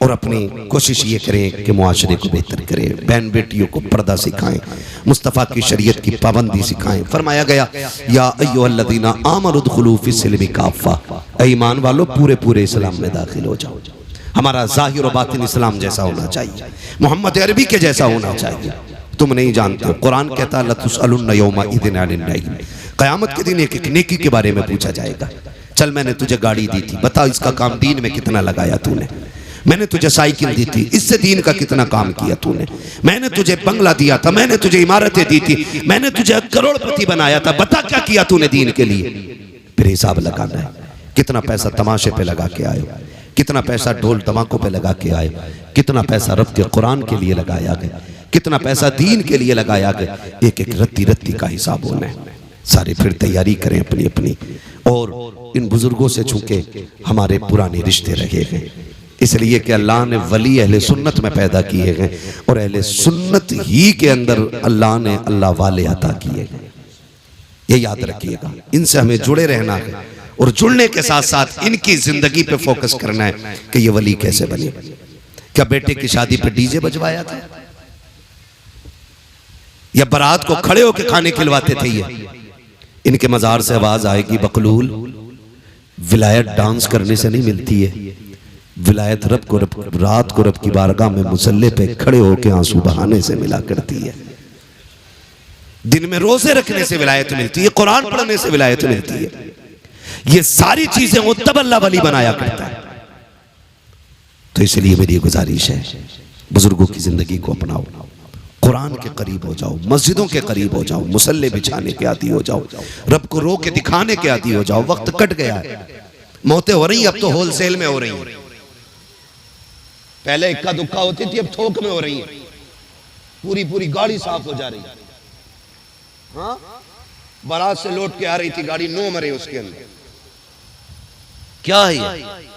और अपनी कोशिश ये करें कि मुआशरे को बेहतर करें, बहन बेटियों को पर्दा सिखाएं, मुस्तफ़ा की शरीयत की पाबंदी सिखाएं। फरमाया गया या अय्युहल्लज़ीना आमनु उदखुलू फ़िस्सिल्मि काफ़ा, ऐ ईमान वालों पूरे पूरे इस्लाम में दाखिल हो जाओ। हमारा ज़ाहिर और बातिन इस्लाम जैसा होना चाहिए, मोहम्मद अरबी के जैसा होना चाहिए। तुम नहीं जानते हो, कुरान कहता है लतुसअलुन्ना यौमइज़िन अनिन नईम, क़यामत के दिन एक एक नेकी के बारे में पूछा जाएगा। चल मैंने तुझे गाड़ी दी थी, बता इसका काम दीन में कितना लगाया तूने। मैंने तुझे साइकिल दी थी, इससे दीन का कितना काम किया तूने। मैंने तुझे बंगला दिया था, मैंने तुझे इमारतें दी थी, मैंने तुझे करोड़पति बनाया था, बता क्या किया तूने दीन के लिए। फिर हिसाब लगाना है, कितना पैसा तमाशे पे लगा के आए, कितना पैसा ढोल धमाकों पे लगा के आए, कितना पैसा रफ्ते कुरान के लिए लगाया गया, कितना पैसा दीन के लिए लगाया गया। एक एक रत्ती रत्ती का हिसाब होना है। सारे फिर तैयारी करें अपनी अपनी। और इन बुजुर्गों से चूंकि हमारे पुराने रिश्ते रहे हैं, इसलिए कि अल्लाह ने वली अहले सुन्नत में पैदा किए गए और अहले सुन्नत ही के अंदर अल्लाह ने अल्लाह वाले अता किए गए। ये याद रखिएगा, इनसे हमें जुड़े रहना है और जुड़ने के साथ साथ इनकी जिंदगी पे फोकस करना है कि ये वली कैसे बने। क्या बेटे की शादी पे डीजे बजवाया था या बारात को खड़े होकर खाने खिलवाते थे? ये इनके मजार से आवाज आएगी बकलूल, विलायत डांस करने से नहीं मिलती है, विलायत रब को रात को रब की बारगाह में मुसल्ले पे खड़े होकर आंसू बहाने से मिला करती है। दिन में रोजे रखने से विलायत मिलती है, कुरान पढ़ने से विलायत मिलती है। ये सारी चीजें वो तब अल्लाह वली बनाया करता है। तो इसलिए मेरी गुजारिश है, बुजुर्गों की जिंदगी को अपनाओ, कुरान के करीब हो जाओ, मस्जिदों के करीब हो जाओ, मुसल्ले बिछाने के आदी हो जाओ, रब को रो के दिखाने के आदी हो जाओ। वक्त कट गया है, मौतें हो रही, अब तो होलसेल में हो रही हैं। पहले इक्का दुक्का होती थी, अब थोक में हो रही है। पूरी पूरी गाड़ी साफ हो जा रही है। हाँ, बारात से लौट के आ रही थी गाड़ी, 9 मरे उसके अंदर। क्या है ये?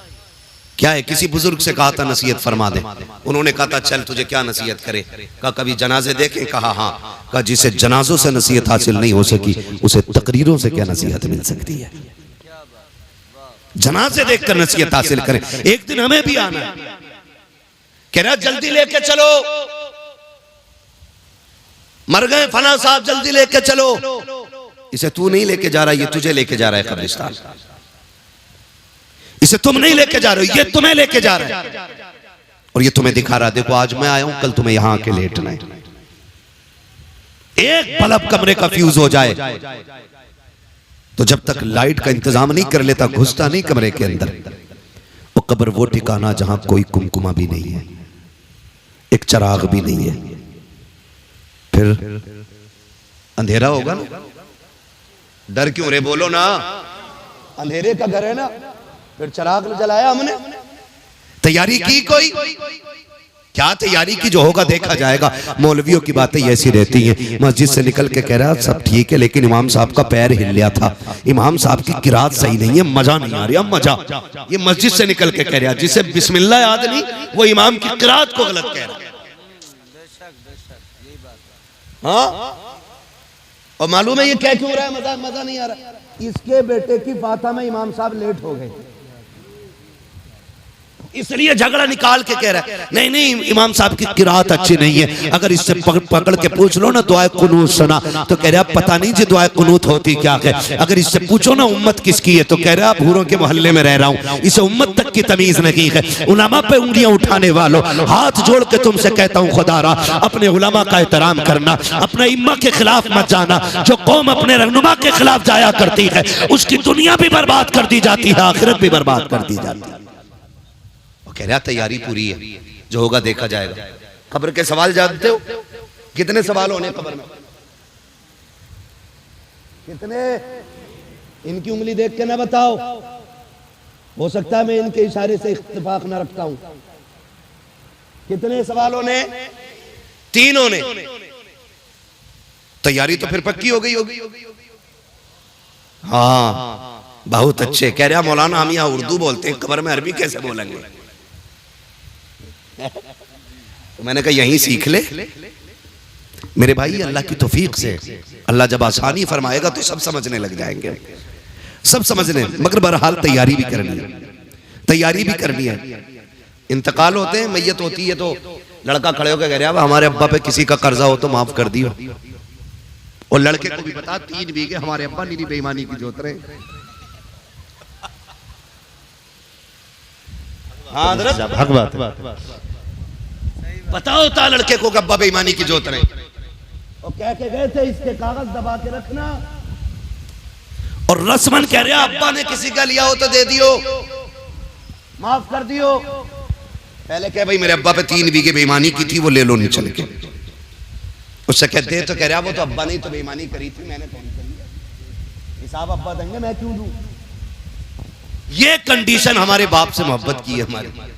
क्या है? किसी बुजुर्ग से कहा था नसीहत फरमा दे, उन्होंने कहा था चल तुझे क्या नसीहत करे। कहा कभी जनाजे देखे? कहा हाँ। कहा जिसे जनाजों से नसीहत हासिल नहीं हो सकी उसे तकरीरों से क्या नसीहत मिल सकती है। जनाजे देखकर नसीहत हासिल करें। एक दिन हमें भी आना है, कह रहा जल्दी लेके चलो, मर गए फला साहब, जल्दी लेके चलो। इसे तू नहीं लेके जा रहा, ये तुझे लेके जा रहा है कब्रिस्तान। इसे तुम नहीं लेके जा रहे हो, ये तुम्हें लेके जा रहा है और ये तुम्हें दिखा रहा है, देखो आज मैं आया हूं, कल तुम्हें यहां आके लेटना है। एक बल्ब कमरे का फ्यूज हो जाए तो जब तक लाइट का इंतजाम नहीं कर लेता घुसता नहीं कमरे के अंदर। वो कब्र वो ठिकाना जहां कोई कुमकुमा भी नहीं है, एक चिराग भी नहीं है, फिर अंधेरा होगा ना। डर क्यों रे, बोलो ना, अंधेरे का घर है ना, फिर चिराग जलाया हमने। तैयारी की कोई? क्या तैयारी की? जो होगा देखा जाएगा। मौलवियों की बातें ऐसी रहती हैं, मस्जिद से निकल के कह रहा सब ठीक है लेकिन इमाम साहब का पैर हिल गया था, इमाम साहब की किरात सही नहीं है, मजा नहीं आ रहा, मजा। ये मस्जिद से निकल के कह रहा, जिसे बिस्मिल्लाह याद नहीं वो इमाम की किरात को गलत कह रहा। हाँ, और मालूम है ये क्या क्यों हो रहा है? मजा मजा नहीं आ रहा। इसके बेटे की फाता में इमाम साहब लेट हो गए, इसलिए झगड़ा निकाल के कह रहा है नहीं नहीं इमाम साहब की किरात अच्छी नहीं है। अगर इससे पकड़ के पूछ लो ना दुआए कुनूत सुना तो कह रहा पता नहीं जी दुआए कुनूत होती क्या है। अगर इससे पूछो ना उम्मत किसकी है तो कह रहा भूरों के मोहल्ले में रह रहा हूं, इसे उम्मत तक की तमीज नहीं है। उलमा पे उंगलियां उठाने वालों, हाथ जोड़ के तुमसे कहता हूं खुदारा अपने उलमा का एहतराम करना, अपने इम्मा के खिलाफ मत जाना। जो कौम अपने रहनुमा के खिलाफ जाया करती है उसकी दुनिया भी बर्बाद कर दी जाती है, आखिरत भी बर्बाद कर दी जाती है। कह रहा तैयारी पूरी है, जो होगा देखा जाएगा। कब्र के सवाल जानते हो कितने सवाल होने कब्र में? कितने? इनकी उंगली देख के ना बताओ, हो सकता है मैं इनके इशारे से इत्तेफाक ना रखता हूं। कितने सवाल होने? 3 होने। तैयारी तो फिर पक्की हो गई होगी। हाँ बहुत अच्छे। कह रहा मौलाना हम यहाँ उर्दू बोलते हैं, कब्र में अरबी कैसे बोलेंगे? तो मैंने कहा यहीं सीख ले मेरे भाई, अल्लाह की तौफीक से। अल्लाह जब आसानी फरमाएगा तो सब समझने लग जाएंगे, सब समझने। मगर बहरहाल तैयारी भी करनी है, तैयारी भी करनी है। इंतकाल होते हैं, मैयत होती है तो लड़का खड़े होकर कह रहा है हमारे अब्बा पे किसी का कर्जा हो तो माफ कर दियो। और लड़के को भी बता 3 बीघे हमारे अब्बा नीरी बेईमानी की जोत रहे। हाँ पता होता लड़के को अब्बा बेईमानी की जोत रहे। और कह के गए थे इसके कागज दबा के रखना। और रस्मन कह रहा अब्बा ने किसी का लिया हो तो दे दियो, माफ कर दियो। पहले कह भाई मेरे अब्बा पे 3 बीघे बेईमानी की थी, वो ले लो नहीं चल के। उससे कहते तो कह रहा वो तो अब्बा ने तो बेईमानी करी थी, मैंने थोड़ी करी, हिसाब अब्बा देंगे, मैं क्यों दूं? ये कंडीशन हमारे बाप से मोहब्बत की है हमारी।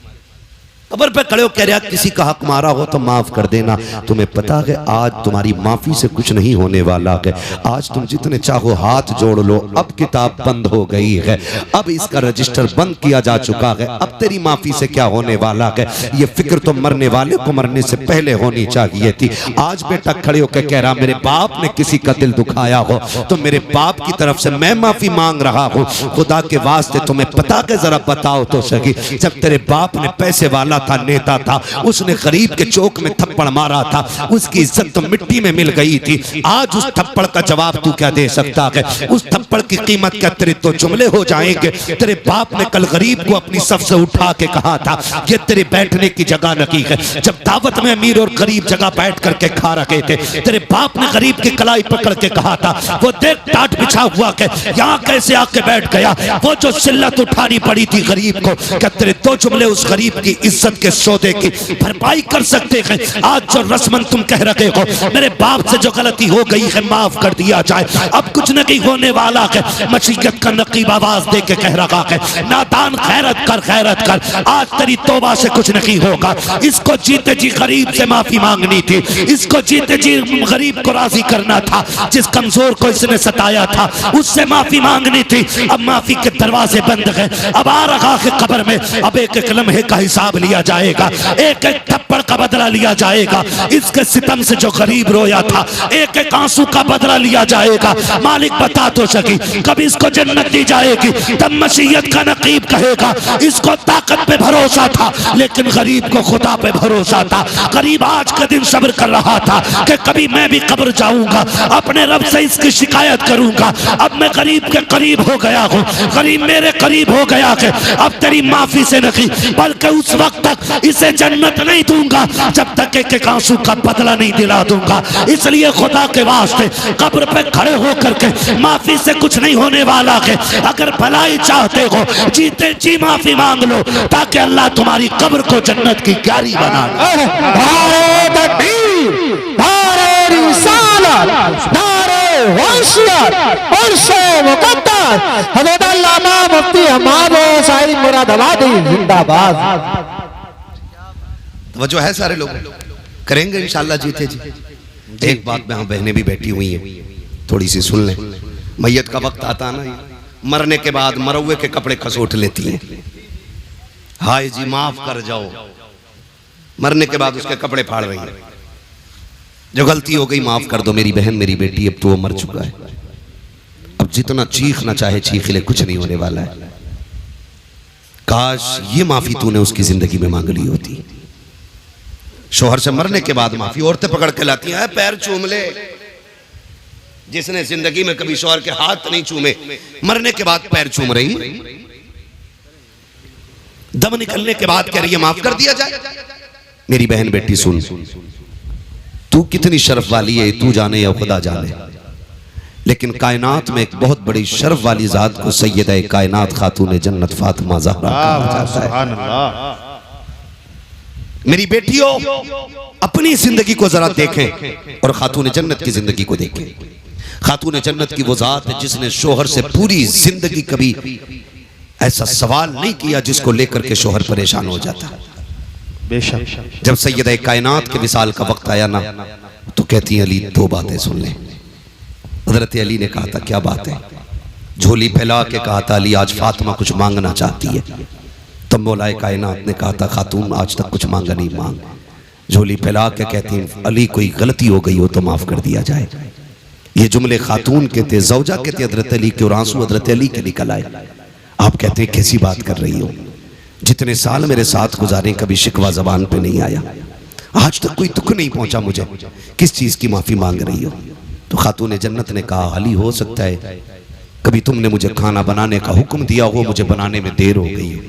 कब्र पे खड़े हो कह रहा किसी का हक मारा हो तो माफ कर देना। तुम्हें पता है आज तुम्हारी माफी से कुछ नहीं होने वाला है। आज तुम जितने चाहो हाथ जोड़ लो, अब किताब बंद हो गई है, अब इसका रजिस्टर बंद किया जा चुका है। अब तेरी माफी से क्या होने वाला है? ये फिक्र तो मरने वाले को मरने से पहले होनी चाहिए थी। आज बेटा खड़े होकर कह रहा मेरे बाप ने किसी का दिल दुखाया हो तो मेरे बाप की तरफ से मैं माफी मांग रहा हूँ। खुदा के वास्ते तुम्हें पता है जरा बताओ तो सही, जब तेरे बाप ने पैसे वाला था, नेता था, उसने गरीब के चौक में थप्पड़ मारा था, उसकी इज्जत तो मिट्टी में मिल गई थी। आज उस थप्पड़ का जवाब तू क्या दे सकता है? उस थप्पड़ की कीमत क्या तेरे तो जुमले हो जाएंगे? तेरे बाप ने कल गरीब को अपनी सफ से उठा के कहा था ये तेरे बैठने की जगह नहीं है। जब दावत में अमीर और गरीब जगह बैठ करके खा रहे थे, तेरे बाप ने गरीब की कलाई पकड़ के कहा था वो देख टाट बिछा हुआ के यहाँ कैसे आके बैठ गया, वो जो सिल्लत उठानी पड़ी थी गरीब को, क्या तेरे 2 जुमले उस गरीब की इज्जत के सौदे की भरपाई कर सकते हैं? आज जो रस्मन तुम कह रहे हो मेरे बाप से जो गलती हो गई है माफ कर दिया जाए, अब कुछ नहीं होने वाला है। मशीयत का नकीब आवाज दे के कह रहा है नादान खैरत कर, खैरत कर, आज तेरी तौबा से कुछ नहीं होगा। इसको जीते जी गरीब से माफी मांगनी थी, इसको जीते जी गरीब को राजी करना था, जिस कमजोर को इसने सताया था उससे माफी मांगनी थी। अब माफी के दरवाजे बंद हैं, अब आ रहा है कब्र में, अब एक लम्हे का हिसाब लिया दिया जाएगा, एक एक थप्पड़ का बदला लिया जाएगा। इसके सितम से जो गरीब रोया था, एक एक आंसू का बदला लिया जाएगा। मालिक बता तो सकी, कभी इसको जन्नत दी जाएगी। तब मसीयत का नकीब कहेगा इसको ताकत पे भरोसा था, लेकिन गरीब को खुदा पे भरोसा था। गरीब आज के दिन सब्र कर रहा था कि कभी मैं भी कब्र जाऊंगा, अपने रब से इसकी शिकायत करूंगा। अब मैं गरीब के करीब हो गया हूँ, गरीब मेरे करीब हो गया कि अब तेरी माफी से नहीं, बल्कि उस वक्त तक इसे जन्नत नहीं दूंगा जब तक एक एक आंसू का बदला नहीं दिला दूंगा। इसलिए खुदा के वास्ते कब्र पे खड़े होकर के माफी से कुछ नहीं होने वाला है। अगर भलाई चाहते हो, जीते जी माफी मांग लो, ताकि अल्लाह तुम्हारी कब्र को जन्नत की क्यारी बना दे। नारे तकबीर, नारे रिसालत, नारे वंशियत और से मुकद्दस हज़रत अल्लामा मुफ्ती हमाद साहिब मुरादाबादी जिंदाबाद। वजह है, सारे लोग करेंगे इंशाल्लाह जीते जी। एक बात में हम बहनें भी बैठी हुई हैं, थोड़ी सी सुन लें। मैयत का वक्त आता ना, मरने के बाद मरौए के कपड़े खसोट लेती हैं। हाय जी माफ कर जाओ, मरने के बाद उसके कपड़े फाड़ रही हैं। जो गलती हो गई माफ कर दो मेरी बहन मेरी बेटी, अब तो वो मर चुका है। अब जितना चीखना चाहे चीख ले, कुछ नहीं होने वाला है। काश ये माफी तूने उसकी जिंदगी में मांग ली होती। शोहर से मरने के बाद माफी औरतें पकड़ के लाती हैं, पैर चूम ले। जिसने जिंदगी में कभी शोहर के हाथ नहीं चूमे, मरने के बाद पैर चूम रही। दम निकलने के बाद कह रही है माफ कर दिया जाए। मेरी बहन बेटी सुन, तू कितनी शर्फ वाली है तू जाने या खुदा जाने, लेकिन कायनात में एक बहुत बड़ी शर्फ वाली जात को सैयदा कायनात खातून जन्नत फातिमा ज़हरा कहा जाता है। मेरी बेटियों, अपनी जिंदगी को जरा देखें और खातून जन्नत की जिंदगी को देखें। खातून जन्नत की वो जात है जिसने शोहर से पूरी जिंदगी कभी ऐसा सवाल नहीं किया जिसको लेकर के शोहर परेशान हो जाता। बेशक जब सैयदा कायनात के विसाल का वक्त आया ना, तो कहती अली दो बातें सुन ले। हजरत अली ने कहा था क्या बात है? झोली फैला के कहा था अली आज फातिमा कुछ मांगना चाहती है। तब मौलाए कायनात ने कहा था खातून आज तक कुछ मांगा नहीं, मांग। झोली फैला के कहती अली कोई गलती हो गई हो तो माफ कर दिया जाए। ये जुमले खातून के थे, जौजा के थे हजरत अली के, और आंसू हजरत अली के निकल आए। आप कहते हैं कैसी बात कर रही हो, जितने साल मेरे साथ गुजारे कभी शिकवा जबान पे नहीं आया, आज तक कोई दुख नहीं पहुंचा मुझे, किस चीज की माफी मांग रही हो? तो खातून जन्नत ने कहा अली हो सकता है कभी तुमने मुझे खाना बनाने का हुक्म दिया हो, मुझे बनाने में देर हो गई हो।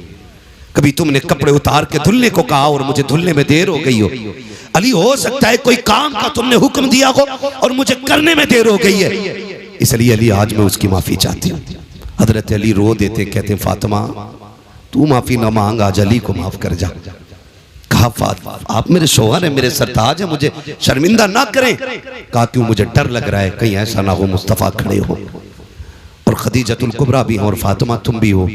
कभी तुमने कपड़े उतार के धुलने को कहा और मुझे धुलने में देर हो गई हो। अली हो सकता है कोई काम का तुमने हुक्म दिया हो और मुझे करने में देर हो गई है, इसलिए अली आज मैं उसकी माफी चाहती हूँ। हजरत अली रो देते, कहते फातिमा तू माफी ना मांग, आज अली को माफ कर जा। कहा फातिमा आप मेरे शौहर हैं, मेरे सरताज हैं, मुझे शर्मिंदा ना करें। कहा क्यों? मुझे डर लग रहा है कहीं ऐसा ना हो मुस्तफ़ा खड़े हो और खदीजतुल कुबरा भी हो और फातिमा तुम भी हो,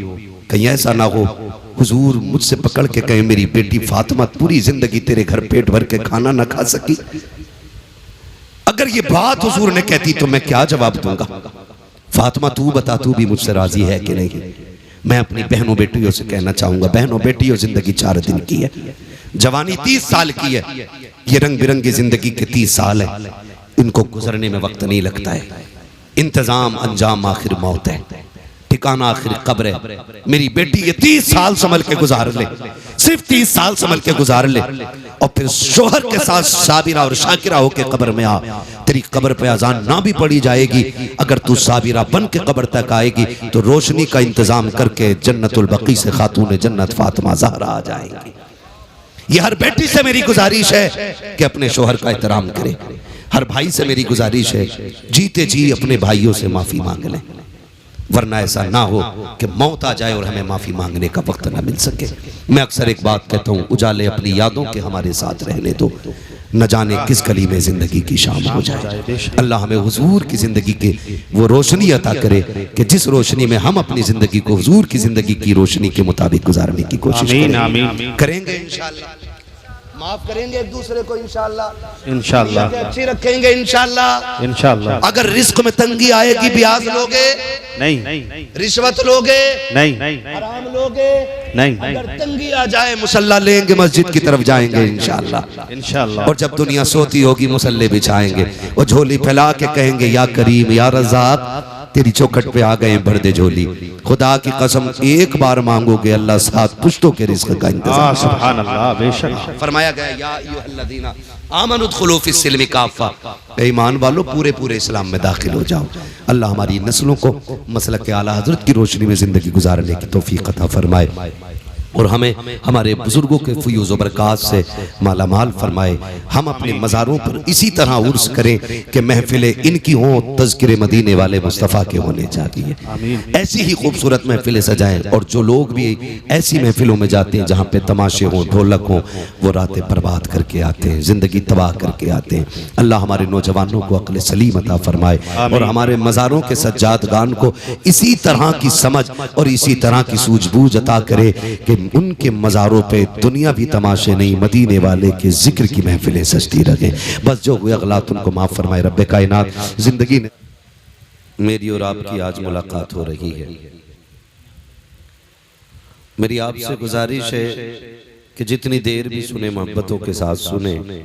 कहीं ऐसा ना हो हुजूर मुझसे पकड़ के कहे मेरी बेटी फातिमा पूरी जिंदगी तेरे घर पेट भर के खाना ना खा सकी। अगर ये बात हुजूर ने कहती तो मैं क्या जवाब दूंगा? फातिमा तू बता, तू भी मुझसे राजी है कि नहीं? मैं अपनी बहनों बेटियों से कहना चाहूंगा, बहनों बेटियों जिंदगी 4 दिन की है, जवानी 30 साल की है, ये रंग बिरंगी जिंदगी के 30 साल है, इनको गुजरने में वक्त नहीं लगता है। इंतजाम अंजाम आखिर मौत है, ठिकाना आखिर कब्र है। मेरी बेटी ये 30 साल संभल के गुजार ले, सिर्फ 30 साल संभल के गुजार ले, और फिर शोहर के साथ साबिरा और शाकिरा होके कब्र में आ। तेरी कब्र पे अजान ना भी पड़ी जाएगी, अगर तू साबिरा बन के कब्र तक आएगी तो रोशनी का इंतजाम करके जन्नतुल बकी से खातून जन्नत फातिमा ज़हरा आ जाएगी। ये हर बेटी से मेरी गुजारिश है कि अपने शोहर का एहतराम करे। हर भाई से मेरी गुजारिश है जीते जी अपने भाइयों से माफी मांग लें, वरना ऐसा ना हो कि मौत आ जाए और हमें माफी मांगने का वक्त ना मिल सके। मैं अक्सर एक बात कहता हूँ, उजाले अपनी यादों के हमारे साथ रहने दो, न जाने किस गली में जिंदगी की शाम हो जाए। अल्लाह हमें हुजूर की जिंदगी की वो रोशनी अता करे कि जिस रोशनी में हम अपनी जिंदगी को हुजूर की जिंदगी की रोशनी के मुताबिक गुजारने की कोशिश करेंगे। इंशाअल्लाह माफ करेंगे एक दूसरे को, इंशाअल्लाह अच्छी रखेंगे, इंशाअल्लाह। अगर रिस्क में तंगी आएगी ब्याज लोगे नहीं, रिश्वत लोगे नहीं, हराम लोगे रोगे नहीं अगर तंगी आ जाए मुसल्ला लेंगे मस्जिद की तरफ जाएंगे इंशाअल्लाह। इंशाअल्लाह। और जब दुनिया सोती होगी मुसल्ले बिछाएंगे और झोली फैला के कहेंगे या करीम या रज़ाक तेरी चौखट पे आ गए भर दे झोली। खुदा की कसम एक बार मांगोगे अल्लाह 7 पुश्तों के रिज़्क़ का इंतज़ाम। सुभान अल्लाह, बेशक। फरमाया गया या अय्युहल्लज़ीना आमनु उदखुलू फिस्सिल्मि काफ़ा, ईमान वालों पूरे पूरे इस्लाम में दाखिल हो जाओ। अल्लाह हमारी नस्लों को मसलक के आला हज़रत की रोशनी में ज़िंदगी गुजारने की तौफीक अता फरमाए और हमें हमारे बुजुर्गों के फयूज़ व बरक़ात से माला माल फरमाए। हम अपने मज़ारों पर इसी तरह उर्स करें कि महफिलें इनकी हों, तज़किरे मदीने वाले मुस्तफ़ा के होने चाहिए। ऐसी ही खूबसूरत महफिलें सजाएं और जो लोग भी ऐसी महफिलों में जाते हैं जहाँ पे तमाशे हों, ढोलक हों, वो रातें बर्बाद करके आते हैं, ज़िंदगी तबाह करके आते हैं। अल्लाह हमारे नौजवानों को अक्ल सलीम अता फरमाए और हमारे मज़ारों के सज्जादगान को इसी तरह की समझ और इसी तरह की सूझबूझ अता करे कि उनके मज़ारों पे दुनिया भी तमाशे नहीं, मदीने वाले के जिक्र की महफिलें सजती रहें। बस जो हुए अगलात उनको माफ़ फरमाए रब्बे कायनात। जिंदगी ने मेरी और आपकी आज मुलाकात हो रही है। मेरी आपसे गुजारिश है कि जितनी देर भी सुने मोहब्बतों के साथ सुने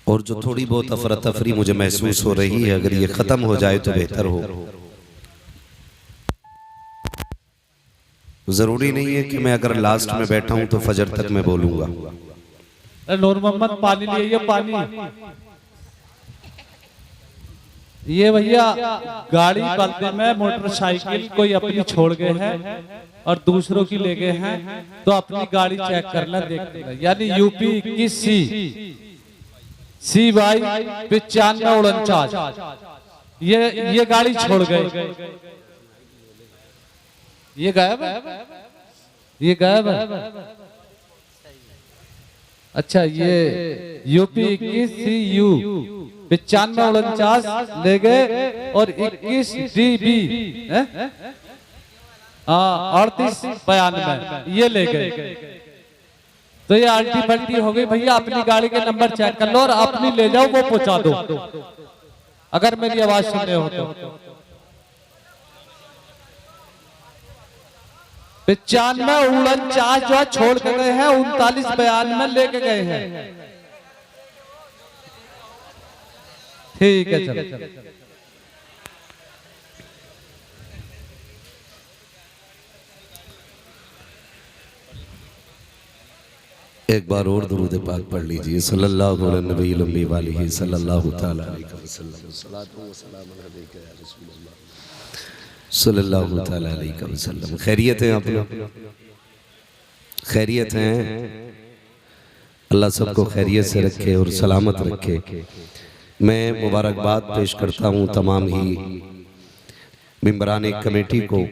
और जो थोड़ी बहुत अफरा तफरी मुझे महसूस हो रही है अगर ये ख़त्म हो जाए तो बेहतर हो। जरूरी नहीं है कि मैं अगर लास्ट में बैठा हूं तो फजर तक मैं बोलूंगा। नूर मोहम्मद पानी लिए पानी। ये भैया गाड़ी पर्दे में मोटरसाइकिल कोई अपनी छोड़ गए हैं और दूसरों की ले गए हैं तो अपनी गाड़ी चेक करना देखना। यानी यूपी 21 सी वाई 9549 ये गाड़ी छोड़ गए। ये गायब है, ये गायब है। अच्छा ये यूपी 21 CU 9549 ले गए और 21 DB 3892 ये ले गए। तो ये आल्टी पल्टी हो गई भैया। अपनी गाड़ी के नंबर चेक कर लो और अपनी ले जाओ, वो पहुंचा दो अगर मेरी आवाज सुन रहे हो तो। 9549 जो छोड़ के गए हैं 3992 लेके गए हैं। ठीक है चलो। एक बार और दुरूद पाक पढ़ लीजिए। सल्लल्लाहु अलैहि सल्लल्लाहु तआला अलैहि वसल्लम सल्लल्लाहु तआला अलैहि वसल्लम। खैरियत है आप लोग? खैरियत हैं? अल्लाह सबको खैरियत से रखे और सलामत रखे। मैं मुबारकबाद पेश करता हूँ तमाम ही मिंबरान कमेटी को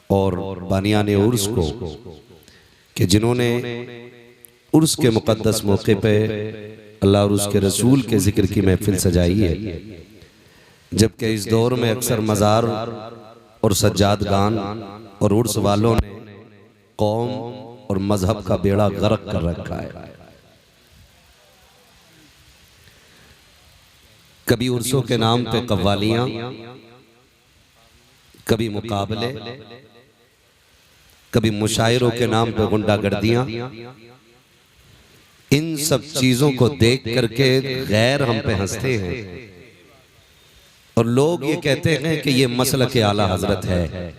और बानियान उर्स को कि जिन्होंने उर्स के मुक़द्दस मौके पे अल्लाह और उसके रसूल के ज़िक्र की महफिल सजाई है। जबकि इस दौर में अक्सर मज़ार और सज्जादगान और उर्स वालों ने कौम और मजहब का बेड़ा गर्क कर रखा है। कभी उर्सों के नाम पे कव्वालियां, कभी मुकाबले, कभी मुशायरों के नाम पे गुंडागर्दियां। इन सब चीजों को देख करके गैर हम पे हंसते हैं और लोग ये कहते हैं कि ये मसलक आला हजरत है।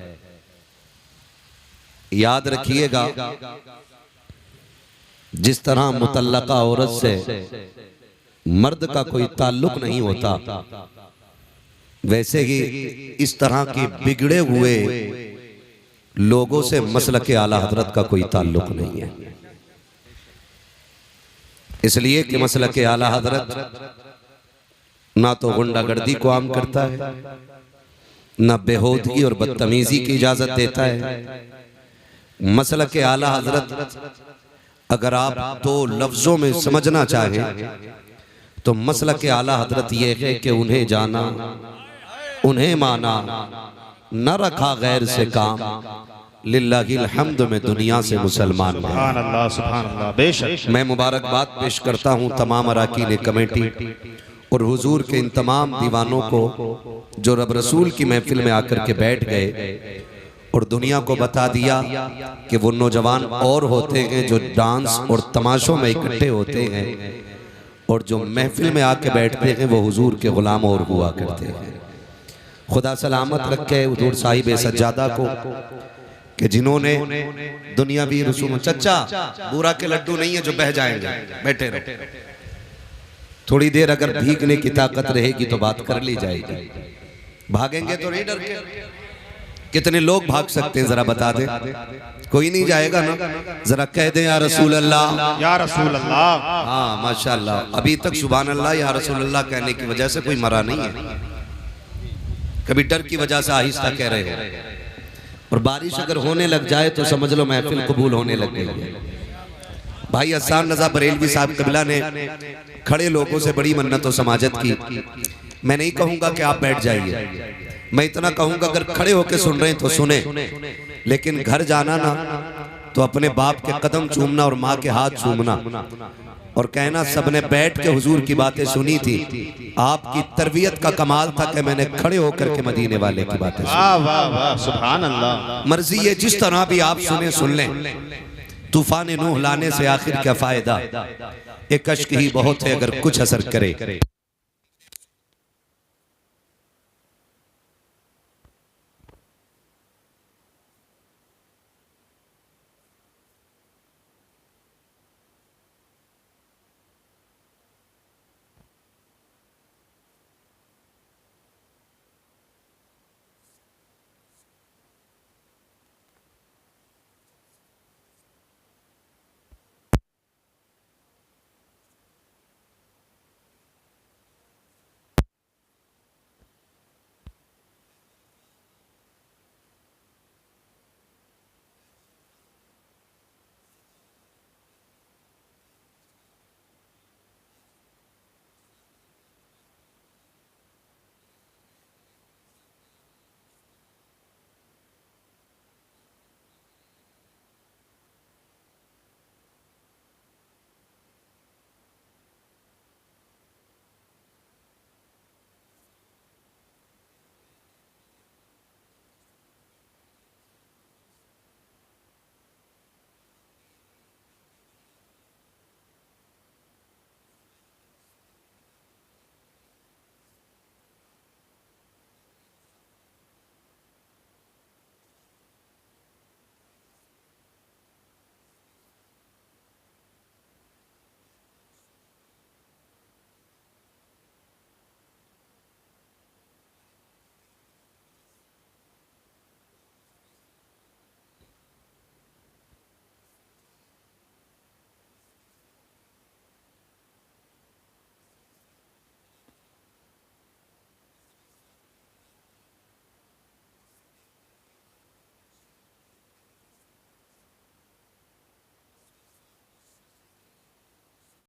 याद रखिएगा, जिस तरह मुतल्लका औरत से मर्द का कोई ताल्लुक नहीं होता, वैसे ही इस तरह के बिगड़े हुए लोगों से मसलक आला हजरत का कोई ताल्लुक नहीं है। इसलिए कि मसलक आला हजरत ना तो गुंडागर्दी को आम करता है, ना बेहूदगी और बदतमीजी की इजाजत देता है। मसलक आला हजरत अगर आप दो लफ्जों में समझना चाहें तो मसलक आला हजरत ये है कि उन्हें जाना, उन्हें माना, न रखा गैर से काम, लिल्लाहिल हम्द में दुनिया से मुसलमान बने। सुभान अल्लाह, सुभान अल्लाह, बेशक। मैं मुबारकबाद पेश करता हूँ तमाम अराकीन कमेटी और हुजूर के इन तमाम दीवानों को जो रब रसूल की महफिल में आकर के बैठ गए और दुनिया को बता दिया कि वो नौजवान और होते हैं जो डांस और तमाशों में इकट्ठे होते हैं, और जो महफिल में आके बैठते हैं वो हुजूर के गुलाम और हुआ करते हैं। खुदा सलामत रखे हुजूर साहिब सज्जादा को कि जिन्होंने दुनियावी रसूम। चचा बूरा के लड्डू नहीं है जो बह जाएंगे, बैठे रहो, थोड़ी देर अगर भीगने की ताकत रहेगी तो बात कर ली जाएगी। भागेंगे तो नहीं डर के? कितने लोग भाग सकते हैं जरा बता दे? कोई नहीं जाएगा ना? जरा कह दे या रसूल अल्लाह, या रसूल अल्लाह। हाँ माशाल्लाह, अभी तक सुभान अल्लाह या रसूल अल्लाह कहने की वजह से कोई मरा नहीं है, कभी डर की वजह से आहिस्ता कह रहे हो। और बारिश अगर होने लग जाए तो समझ लो महफिल कबूल होने लग गई। भाई हसन रजा बरेलवी साहब कबिला ने खड़े लोगों से बड़ी मन्नत और समाजत की। मैं नहीं कहूंगा कि आप बैठ जाइए, मैं इतना कहूंगा अगर खड़े होकर सुन रहे हैं तो सुने, लेकिन घर जाना ना तो अपने बाप के कदम चूमना और माँ के हाथ चूमना और कहना सबने बैठ के हुजूर की बातें सुनी थी। आपकी तरबियत का कमाल था कि मैंने खड़े होकर के मदीने वाले की बातें सुनी। वाह वाह वाह, सुभान अल्लाह। मर्जी है जिस तरह भी आप सुने सुन लें। तूफान नूह लाने से आखिर क्या फायदा, एक अश्क ही बहुत है अगर कुछ असर करे।